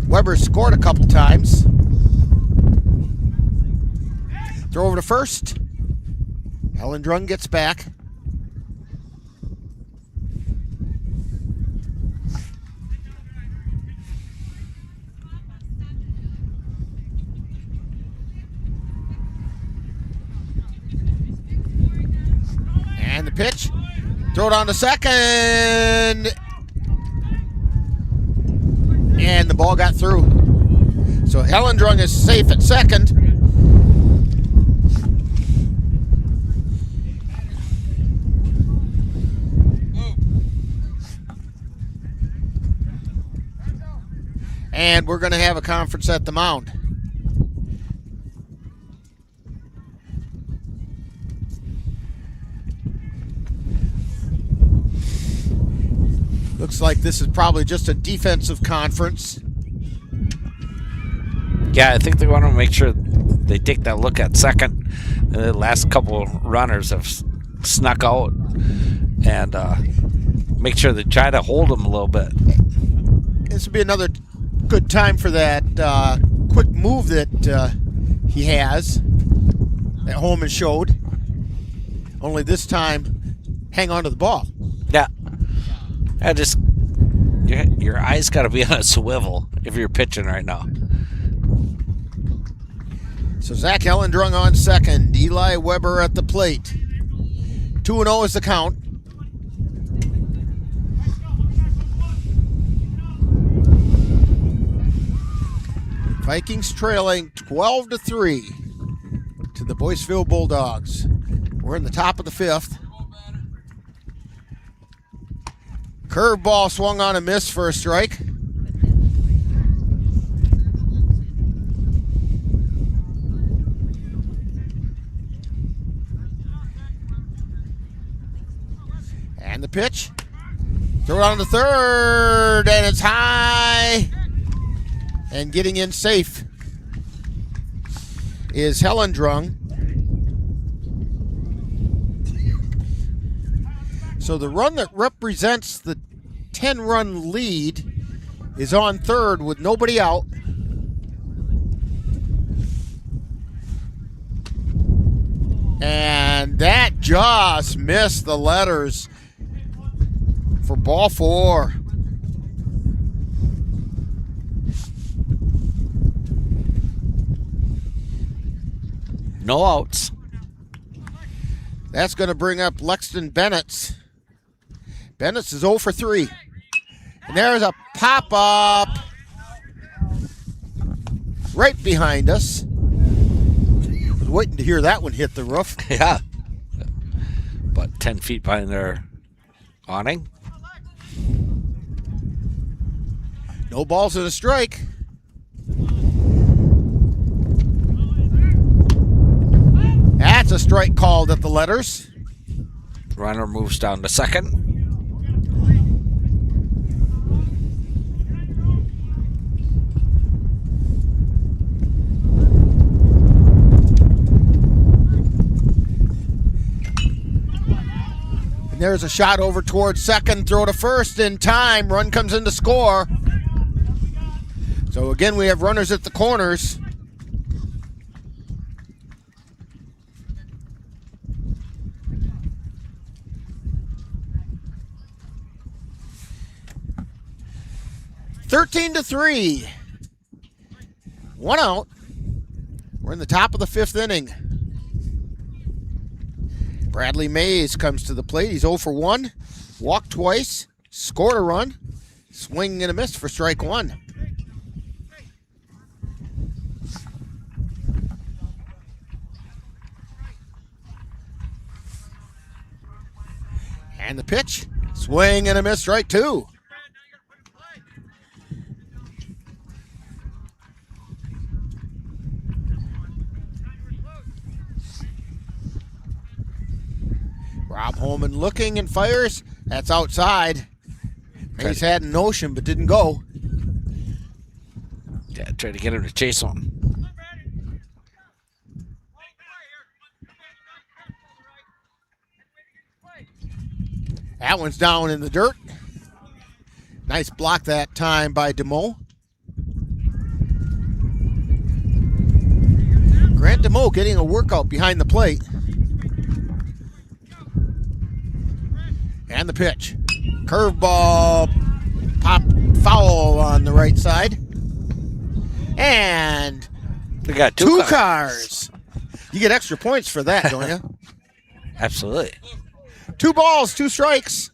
Weber scored a couple times. Throw over to first. Hellendrung gets back. And the pitch. Throw it on to second. And the ball got through. So Hellendrung is safe at second. And we're going to have a conference at the mound. Looks like this is probably just a defensive conference. Yeah, I think they want to make sure they take that look at second. The last couple runners have snuck out and make sure they try to hold them a little bit. This would be another good time for that quick move that he has, that Holman showed. Only this time, hang on to the ball. Yeah. Your eyes got to be on a swivel if you're pitching right now. So Zach Hellendrung on second. Eli Weber at the plate. 2-0 is the count. Vikings trailing 12-3 to the Boyceville Bulldogs. We're in the top of the 5th. Curveball swung on a miss for a strike. And the pitch. Throw it on the third, and it's high. And getting in safe is Helendrung. So the run that represents the 10-run lead is on third with nobody out. And that just missed the letters for ball 4. No outs. That's going to bring up Lexton Bennett's. Bennett's is 0 for 3. And there's a pop-up right behind us. I was waiting to hear that one hit the roof. Yeah. About 10 feet behind their awning. No balls and a strike. That's a strike called at the letters. Runner moves down to second. And there's a shot over towards second. Throw to first in time. Run comes in to score. So again, we have runners at the corners. (13-3). 1 out. We're in the top of the 5th inning. Bradley Mays comes to the plate. He's 0 for 1. Walked twice. Scored a run. Swing and a miss for strike 1. And the pitch. Swing and a miss, strike 2. Rob Holman looking and fires. That's outside. He's had a notion but didn't go. Yeah, try to get him to chase him. That one's down in the dirt. Nice block that time by DeMoe. Grant DeMoe getting a workout behind the plate. And the pitch. Curveball. Pop foul on the right side. And we got two cars. You get extra points for that, don't you? Absolutely. 2 balls, 2 strikes.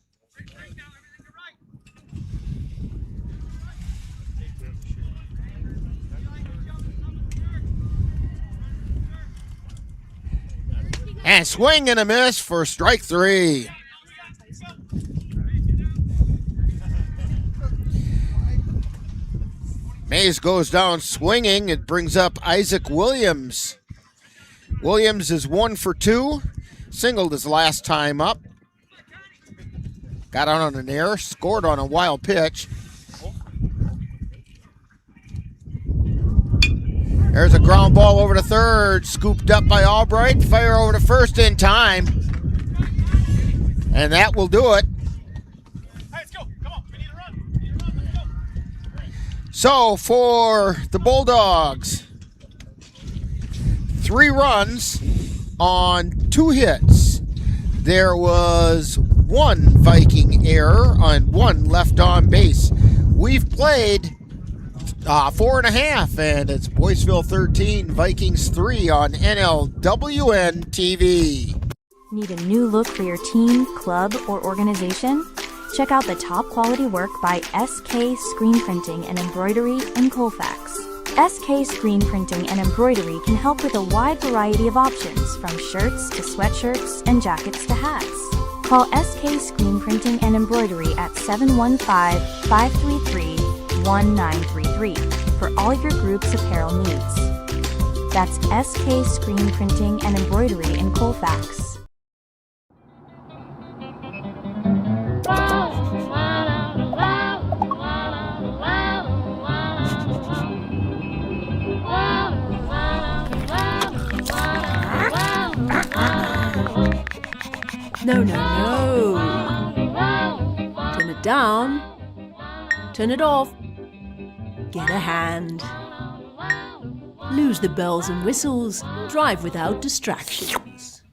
And swing and a miss for strike 3. Mays goes down swinging. It brings up Isaac Williams. Williams is 1 for 2. Singled his last time up. Got out on an error. Scored on a wild pitch. There's a ground ball over to third. Scooped up by Albright. Fire over to first in time. And that will do it. So for the Bulldogs, 3 runs on 2 hits. There was 1 Viking error on 1 left on base. We've played 4.5, and it's Boyceville 13, Vikings 3 on NLWN-TV. Need a new look for your team, club, or organization? Check out the top quality work by SK Screen Printing and Embroidery in Colfax. SK Screen Printing and Embroidery can help with a wide variety of options, from shirts to sweatshirts and jackets to hats. Call SK Screen Printing and Embroidery at 715-533-1933 for all your group's apparel needs. That's SK Screen Printing and Embroidery in Colfax. No, no, no. Turn it down. Turn it off. Get a hand. Lose the bells and whistles. Drive without distractions.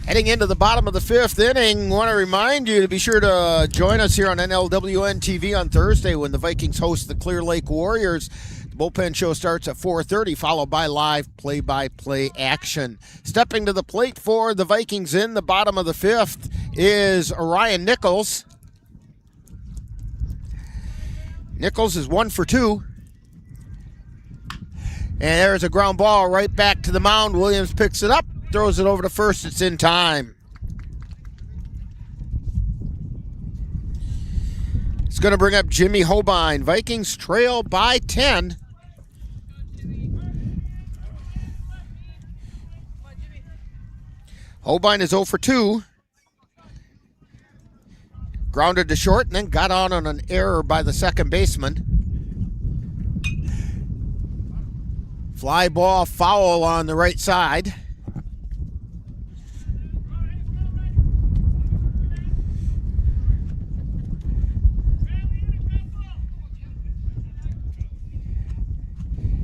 Heading into the bottom of the fifth inning, want to remind you to be sure to join us here on NLWN-TV on Thursday when the Vikings host the Clear Lake Warriors. The bullpen show starts at 4:30, followed by live play-by-play action. Stepping to the plate for the Vikings in the bottom of the fifth is Orion Nichols. Nichols is 1 for 2. And there's a ground ball right back to the mound. Williams picks it up, throws it over to first. It's in time. It's going to bring up Jimmy Hobine. Vikings trail by 10. Hobine is 0 for 2. Grounded to short and then got on an error by the second baseman. Fly ball foul on the right side.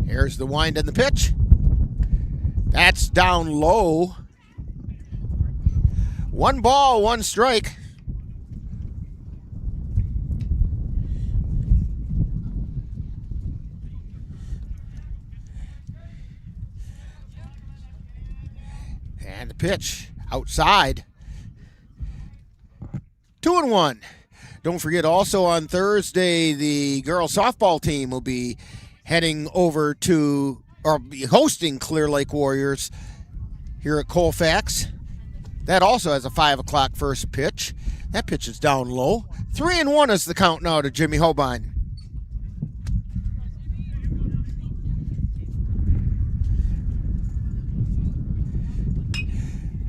Here's the wind and the pitch. That's down low. 1 ball, 1 strike. And the pitch outside. 2-1. Don't forget also on Thursday, the girls softball team will be heading over to, or be hosting Clear Lake Warriors here at Colfax. That also has a 5 o'clock first pitch. That pitch is down low. 3-1 is the count now to Jimmy Hobine.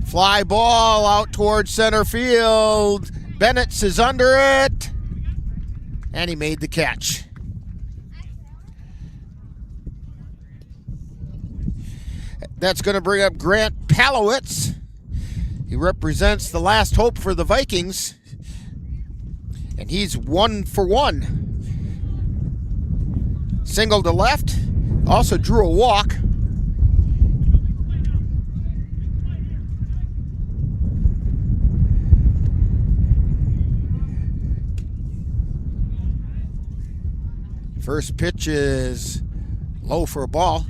Fly ball out towards center field. Bennett is under it. And he made the catch. That's going to bring up Grant Palowitz. He represents the last hope for the Vikings. And he's 1 for 1. Single to left. Also drew a walk. First pitch is low for a ball.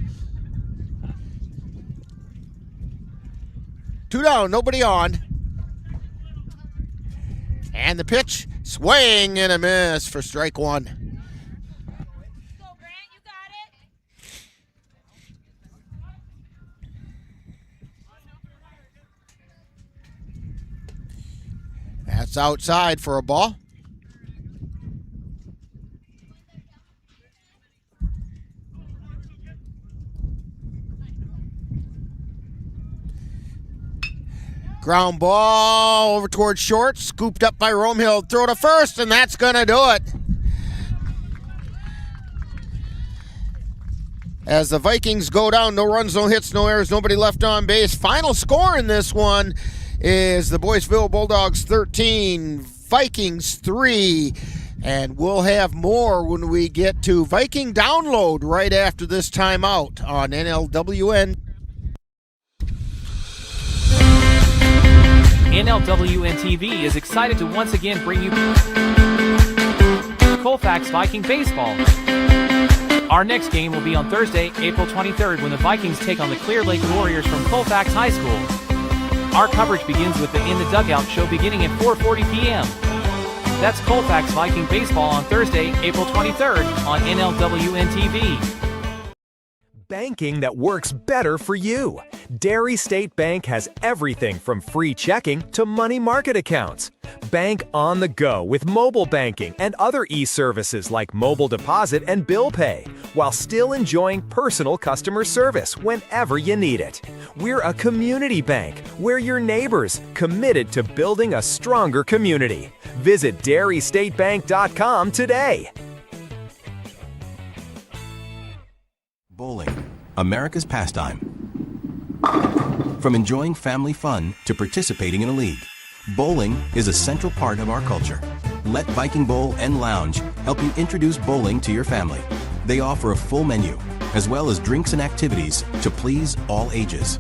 2 down, nobody on. And the pitch, swing and a miss for strike 1. That's outside for a ball. Ground ball over towards short, scooped up by Romehill. Throw to first, and that's going to do it. As the Vikings go down, no runs, no hits, no errors, nobody left on base. Final score in this one is the Boyceville Bullddogs 13, Vikings 3. And we'll have more when we get to Viking Download right after this timeout on NLWN. NLWN-TV is excited to once again bring you Colfax Viking baseball. Our next game will be on Thursday, April 23rd, when the Vikings take on the Clear Lake Warriors from Colfax High School. Our coverage begins with the In the Dugout show beginning at 4:40 p.m. That's Colfax Viking baseball on Thursday, April 23rd on NLWN-TV. Banking that works better for you. Dairy State Bank has everything from free checking to money market accounts. Bank on the go with mobile banking and other e-services like mobile deposit and bill pay, while still enjoying personal customer service whenever you need it. We're a community bank. We're your neighbors, committed to building a stronger community. Visit DairyStateBank.com today. Bowling, America's pastime. From enjoying family fun to participating in a league, bowling is a central part of our culture. Let Viking Bowl and Lounge help you introduce bowling to your family. They offer a full menu, as well as drinks and activities to please all ages.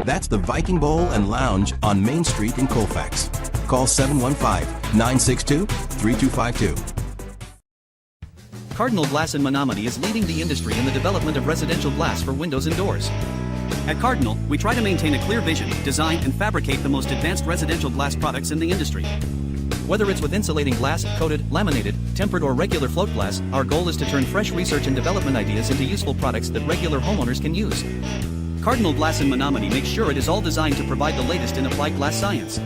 That's the Viking Bowl and Lounge on Main Street in Colfax. Call 715-962-3252. Cardinal Glass in Menominee is leading the industry in the development of residential glass for windows and doors. At Cardinal, we try to maintain a clear vision, design, and fabricate the most advanced residential glass products in the industry. Whether it's with insulating glass, coated, laminated, tempered, or regular float glass, our goal is to turn fresh research and development ideas into useful products that regular homeowners can use. Cardinal Glass in Menominee makes sure it is all designed to provide the latest in applied glass science.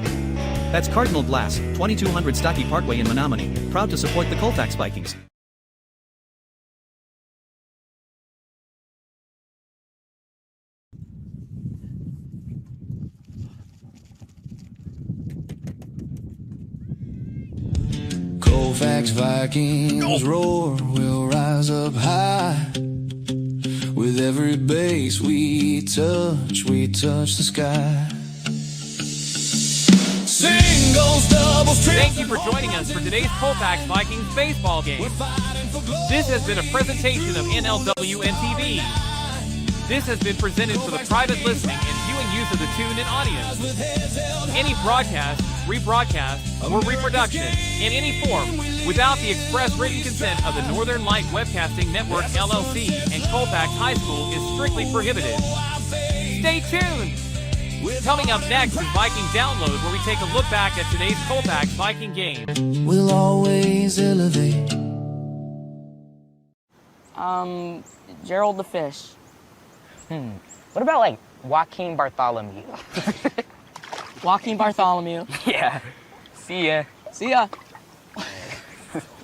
That's Cardinal Glass, 2200 Stocky Parkway in Menominee, proud to support the Colfax Vikings. Colfax Vikings roar, we'll rise up high. With every base we touch the sky. Singles, doubles, triples. Thank you for joining us for today's Colfax Vikings baseball game. This has been a presentation of NLWN-TV. This has been presented for the private listening and viewing use of the tune-in audience. Any broadcast, rebroadcast, or reproduction in any form without the express written consent of the Northern Light Webcasting Network LLC and Colfax High School is strictly prohibited. Stay tuned! Coming up next is Viking Download, where we take a look back at today's Colfax Viking game. We'll always elevate. Gerald the Fish. What about like Joaquin Bartholomew? Joaquin Bartholomew. Yeah. See ya. See ya.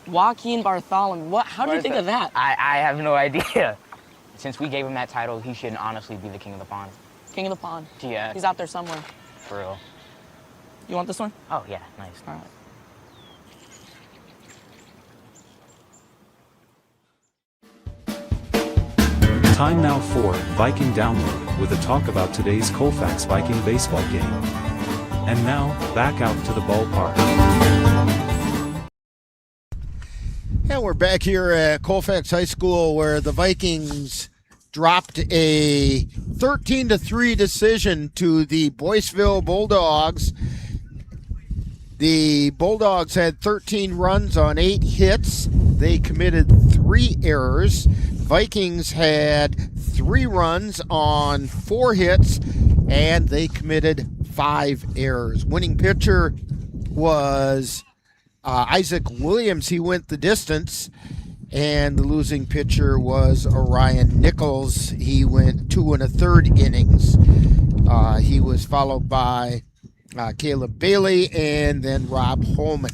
Joaquin Bartholomew. What? How did you think of that? I have no idea. Since we gave him that title, he should honestly be the king of the pond. King of the pond. Yeah. He's out there somewhere. For real. You want this one? Oh, yeah. Nice. All right. Time now for Viking Download with a talk about today's Colfax Viking baseball game. And now, back out to the ballpark. And we're back here at Colfax High School where the Vikings dropped a 13-3 decision to the Boyceville Bullddogs. The Bulldogs had 13 runs on 8 hits. They committed 3 errors. Vikings had 3 runs on 4 hits, and they committed 5 errors. Winning pitcher was Isaac Williams. He went the distance. And the losing pitcher was Orion Nichols. He went 2 1/3 innings. He was followed by Caleb Bailey and then Rob Holman.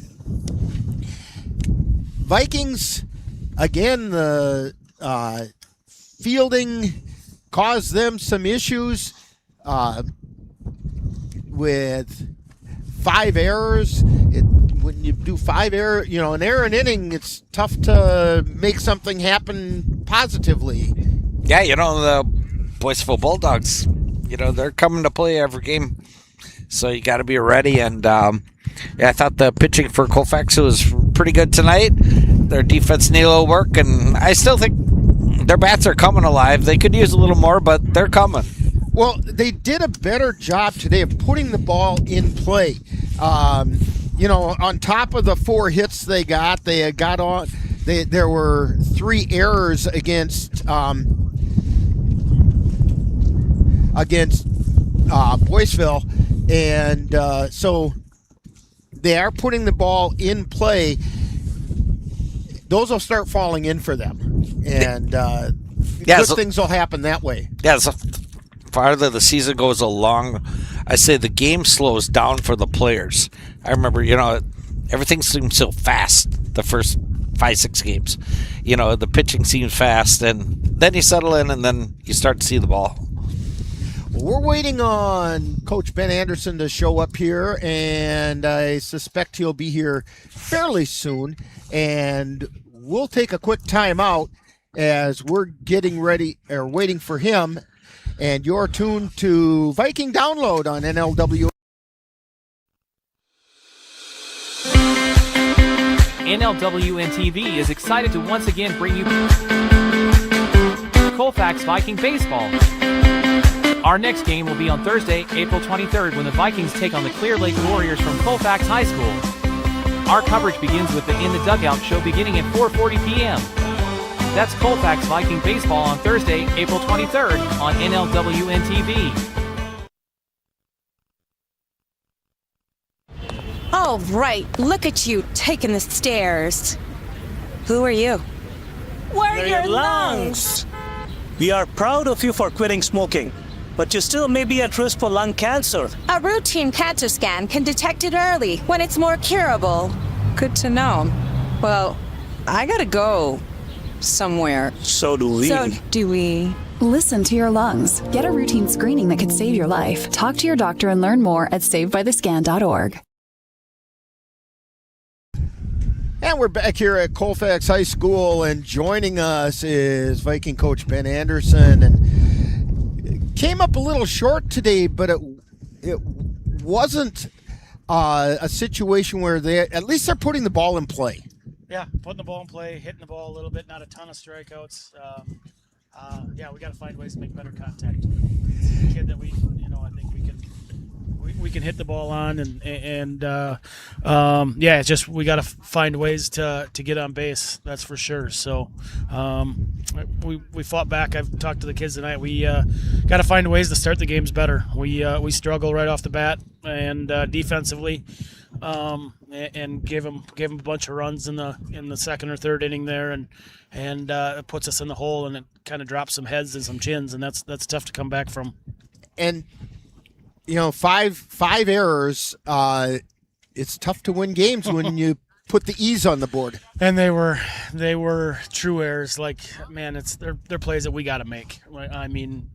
Vikings, again, the fielding caused them some issues with 5 errors. When you do 5 errors, an error an inning, it's tough to make something happen positively. Yeah, the Boyceville Bulldogs, they're coming to play every game. So you got to be ready. And I thought the pitching for Colfax was pretty good tonight. Their defense needed a little work, and I still think their bats are coming alive. They could use a little more, but they're coming. Well, they did a better job today of putting the ball in play. On top of the 4 hits they got on. There were 3 errors against Boyceville, And so they are putting the ball in play. Those will start falling in for them. And good things will happen that way. Yeah, so farther the season goes along, I say the game slows down for the players. I remember, everything seems so fast the first 5-6 games. The pitching seems fast, and then you settle in, and then you start to see the ball. We're waiting on Coach Ben Anderson to show up here, and I suspect he'll be here fairly soon. And we'll take a quick time out as we're getting ready or waiting for him. And you're tuned to Viking Download on NLWN. NLWN-TV is excited to once again bring you Colfax Viking baseball. Our next game will be on Thursday, April 23rd, when the Vikings take on the Clear Lake Warriors from Colfax High School. Our coverage begins with the In the Dugout show beginning at 4:40 p.m. That's Colfax Viking baseball on Thursday, April 23rd on NLWN-TV. All right, look at you taking the stairs. Who are you? We're your lungs. We are proud of you for quitting smoking, but you still may be at risk for lung cancer. A routine cancer scan can detect it early when it's more curable. Good to know. Well, I gotta go somewhere. So do we. Listen to your lungs. Get a routine screening that could save your life. Talk to your doctor and learn more at savedbythescan.org. And we're back here at Colfax High School, and joining us is Viking coach Ben Anderson. And came up a little short today, but it wasn't a situation where at least they're putting the ball in play. Yeah, putting the ball in play, hitting the ball a little bit, not a ton of strikeouts. We got to find ways to make better contact. It's a kid that I think we can hit the ball on, it's just we got to find ways to get on base. That's for sure. So we fought back. I've talked to the kids tonight. We got to find ways to start the games better. We struggle right off the bat and defensively, and gave them a bunch of runs in the second or third inning there, and it puts us in the hole, and it kind of drops some heads and some chins, and that's tough to come back from. And five errors. It's tough to win games when you put the E's on the board. And they were true errors. Like, man, they're plays that we got to make. I mean,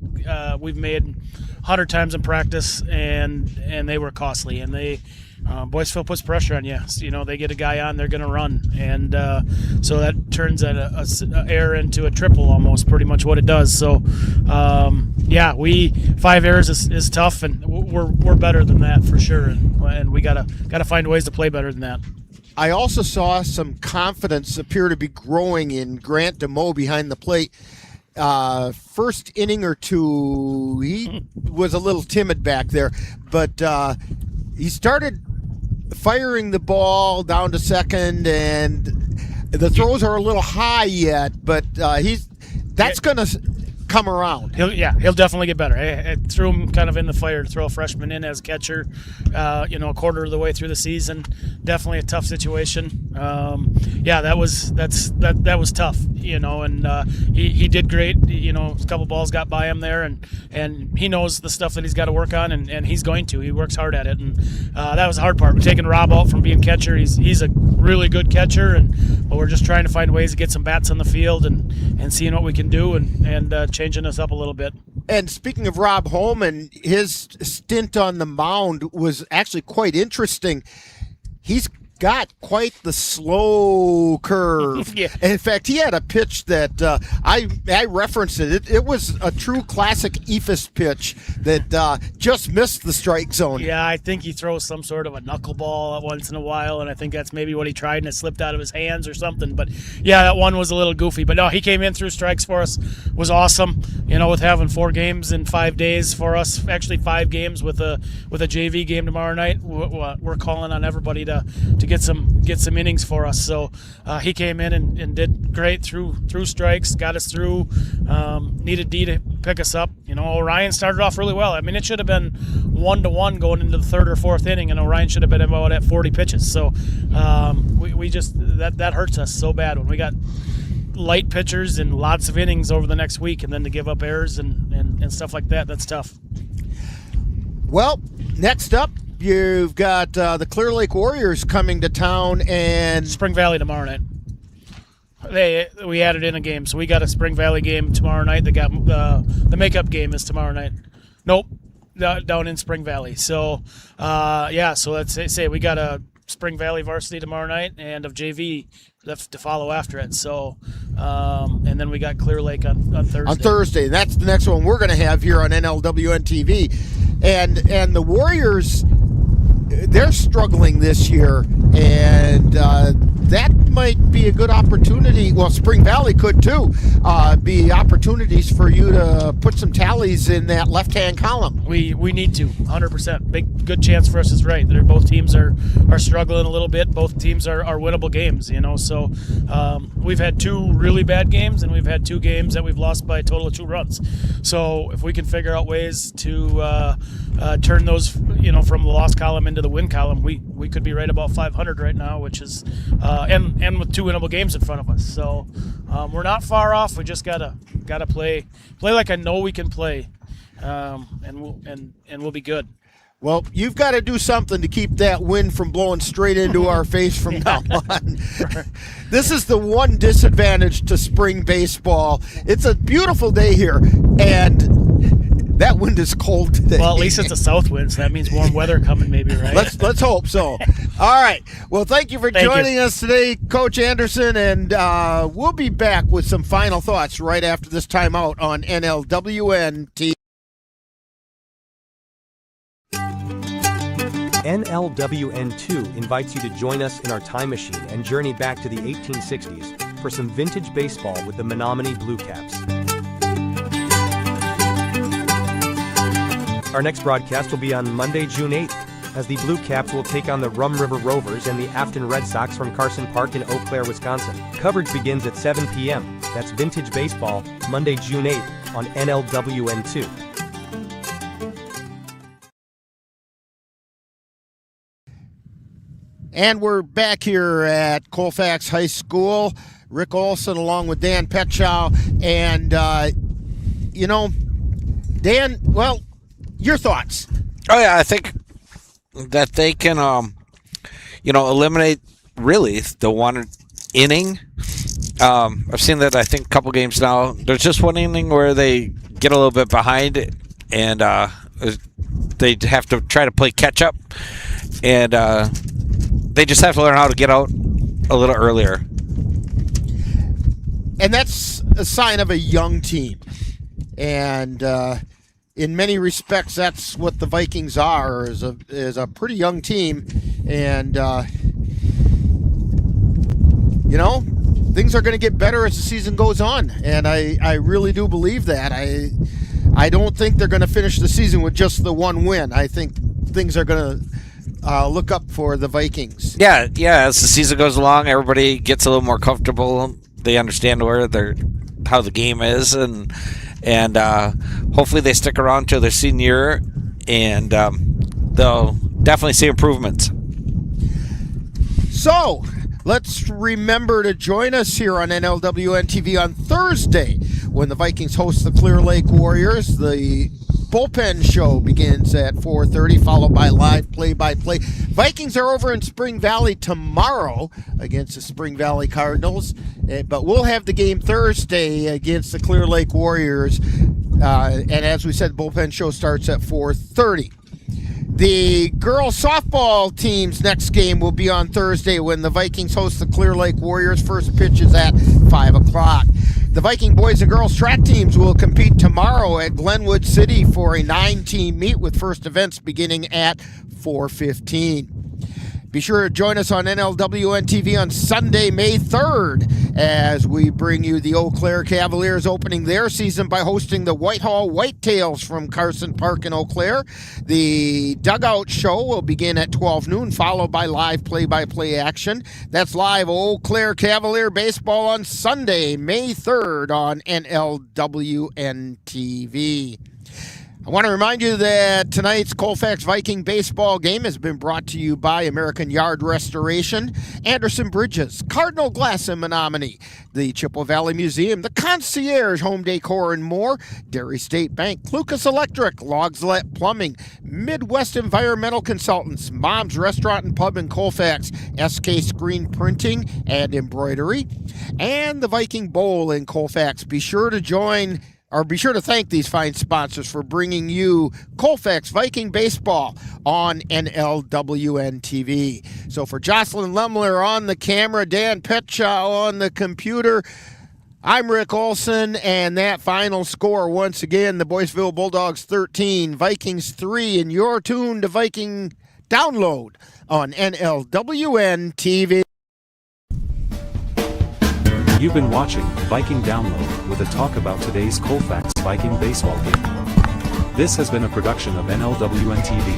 we've made 100 times in practice, and they were costly. And Boyceville puts pressure on you. They get a guy on, they're going to run, and so that turns an error into a triple, almost, pretty much what it does. So 5 errors is tough, and we're better than that for sure, and we gotta find ways to play better than that. I also saw some confidence appear to be growing in Grant DeMoe behind the plate. First inning or two, he was a little timid back there, but he started firing the ball down to second, and the throws are a little high yet, but that's going to come around. He'll definitely get better. I threw him kind of in the fire to throw a freshman in as a catcher, a quarter of the way through the season. Definitely a tough situation. That was tough, and he did great. A couple balls got by him there, and he knows the stuff that he's got to work on, and he's going to. He works hard at it, and that was the hard part. We're taking Rob out from being catcher. He's a really good catcher, but we're just trying to find ways to get some bats on the field and seeing what we can do and changing us up a little bit. And speaking of Rob Holman, his stint on the mound was actually quite interesting. He's got quite the slow curve. Yeah. In fact, he had a pitch that I referenced it. It was a true classic Ephus pitch that just missed the strike zone. Yeah, I think he throws some sort of a knuckleball once in a while, and I think that's maybe what he tried, and it slipped out of his hands or something. But yeah, that one was a little goofy. But no, he came in through strikes for us. Was awesome. With having 4 games in 5 days for us, actually 5 games with a JV game tomorrow night. We're calling on everybody to get some innings for us. So he came in and did great through strikes, got us through. Needed D to pick us up. Orion started off really well. I mean, it should have been 1-1 going into the third or fourth inning, and Orion should have been about at 40 pitches. So we just that hurts us so bad when we got light pitchers and lots of innings over the next week, and then to give up errors and stuff like that. That's tough. Well, next up, you've got the Clear Lake Warriors coming to town, and Spring Valley tomorrow night. We added in a game, so we got a Spring Valley game tomorrow night. They got the makeup game is tomorrow night. Nope, down in Spring Valley. So so let's say we got a Spring Valley varsity tomorrow night and of JV to follow after it. So and then we got Clear Lake on Thursday. On Thursday, that's the next one we're going to have here on NLWN-TV, and the Warriors, they're struggling this year, and that might be a good opportunity. Well, Spring Valley could too be opportunities for you to put some tallies in that left-hand column. We need to 100%. Good chance for us is right. Both teams are struggling a little bit. Both teams are winnable games. So we've had 2 really bad games, and we've had 2 games that we've lost by a total of 2 runs. So if we can figure out ways to turn those from the loss column into the win column, we could be right about 500 right now, which is and with 2 winnable games in front of us. So we're not far off. We just gotta play like I know we can play, and we'll be good. Well, you've got to do something to keep that wind from blowing straight into our face from now on. This is the one disadvantage to spring baseball. It's a beautiful day here, and that wind is cold today. Well, at least it's a south wind, so that means warm weather coming maybe, right? Let's hope so. All right. Well, thank you for joining us today, Coach Anderson, and we'll be back with some final thoughts right after this timeout on NLWN-TV. NLWN-2 invites you to join us in our time machine and journey back to the 1860s for some vintage baseball with the Menominee Blue Caps. Our next broadcast will be on Monday, June 8th, as the Blue Caps will take on the Rum River Rovers and the Afton Red Sox from Carson Park in Eau Claire, Wisconsin. Coverage begins at 7 p.m. That's Vintage Baseball, Monday, June 8th on NLWN2. And we're back here at Colfax High School. Rick Olson along with Dan Petchow. And, Dan, well, your thoughts? Oh, yeah, I think that they can, eliminate really the one inning. I've seen that, I think, a couple games now. There's just one inning where they get a little bit behind and they have to try to play catch up. And they just have to learn how to get out a little earlier. And that's a sign of a young team. And in many respects, that's what the Vikings are, is a pretty young team. And, things are going to get better as the season goes on. And I really do believe that. I don't think they're going to finish the season with just the one win. I think things are going to look up for the Vikings. Yeah. As the season goes along, everybody gets a little more comfortable. They understand how the game is, and hopefully they stick around till their senior year, and they'll definitely see improvements. So let's remember to join us here on NLWN-TV on Thursday when the Vikings host the Clear Lake Warriors. The bullpen show begins at 4:30, followed by live play-by-play. Vikings are over in Spring Valley tomorrow against the Spring Valley Cardinals, but we'll have the game Thursday against the Clear Lake Warriors. And as we said, the bullpen show starts at 4:30. The girls softball team's next game will be on Thursday when the Vikings host the Clear Lake Warriors. First pitch is at 5 o'clock. The Viking boys and girls track teams will compete tomorrow at Glenwood City for a 9-team meet with first events beginning at 4:15. Be sure to join us on NLWN-TV on Sunday, May 3rd as we bring you the Eau Claire Cavaliers opening their season by hosting the Whitehall Whitetails from Carson Park in Eau Claire. The Dugout Show will begin at 12 noon, followed by live play-by-play action. That's live Eau Claire Cavalier baseball on Sunday, May 3rd on NLWN-TV. I want to remind you that tonight's Colfax Viking baseball game has been brought to you by American Yard Restoration, Anderson Bridges, Cardinal Glass in Menominee, the Chippewa Valley Museum, the Concierge Home Decor and more, Dairy State Bank, Lucas Electric, Logslet Plumbing, Midwest Environmental Consultants, Mom's Restaurant and Pub in Colfax, SK Screen Printing and Embroidery, and the Viking Bowl in Colfax. Be sure to thank these fine sponsors for bringing you Colfax Viking Baseball on NLWN-TV. So for Jocelyn Lemler on the camera, Dan Petcha on the computer, I'm Rick Olson, and that final score, once again, the Boyceville Bulldogs 13, Vikings 3, and you're tuned to Viking Download on NLWN-TV. You've been watching Viking Download with a talk about today's Colfax Viking baseball game. This has been a production of NLWN-TV.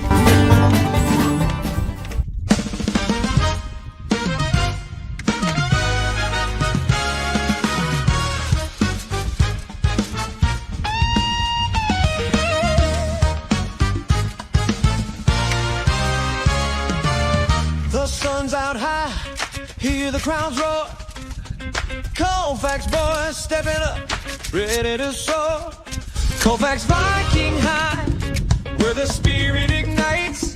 The sun's out high, hear the crowds roar. Colfax boys stepping up, ready to soar. Colfax Viking high, where the spirit ignites.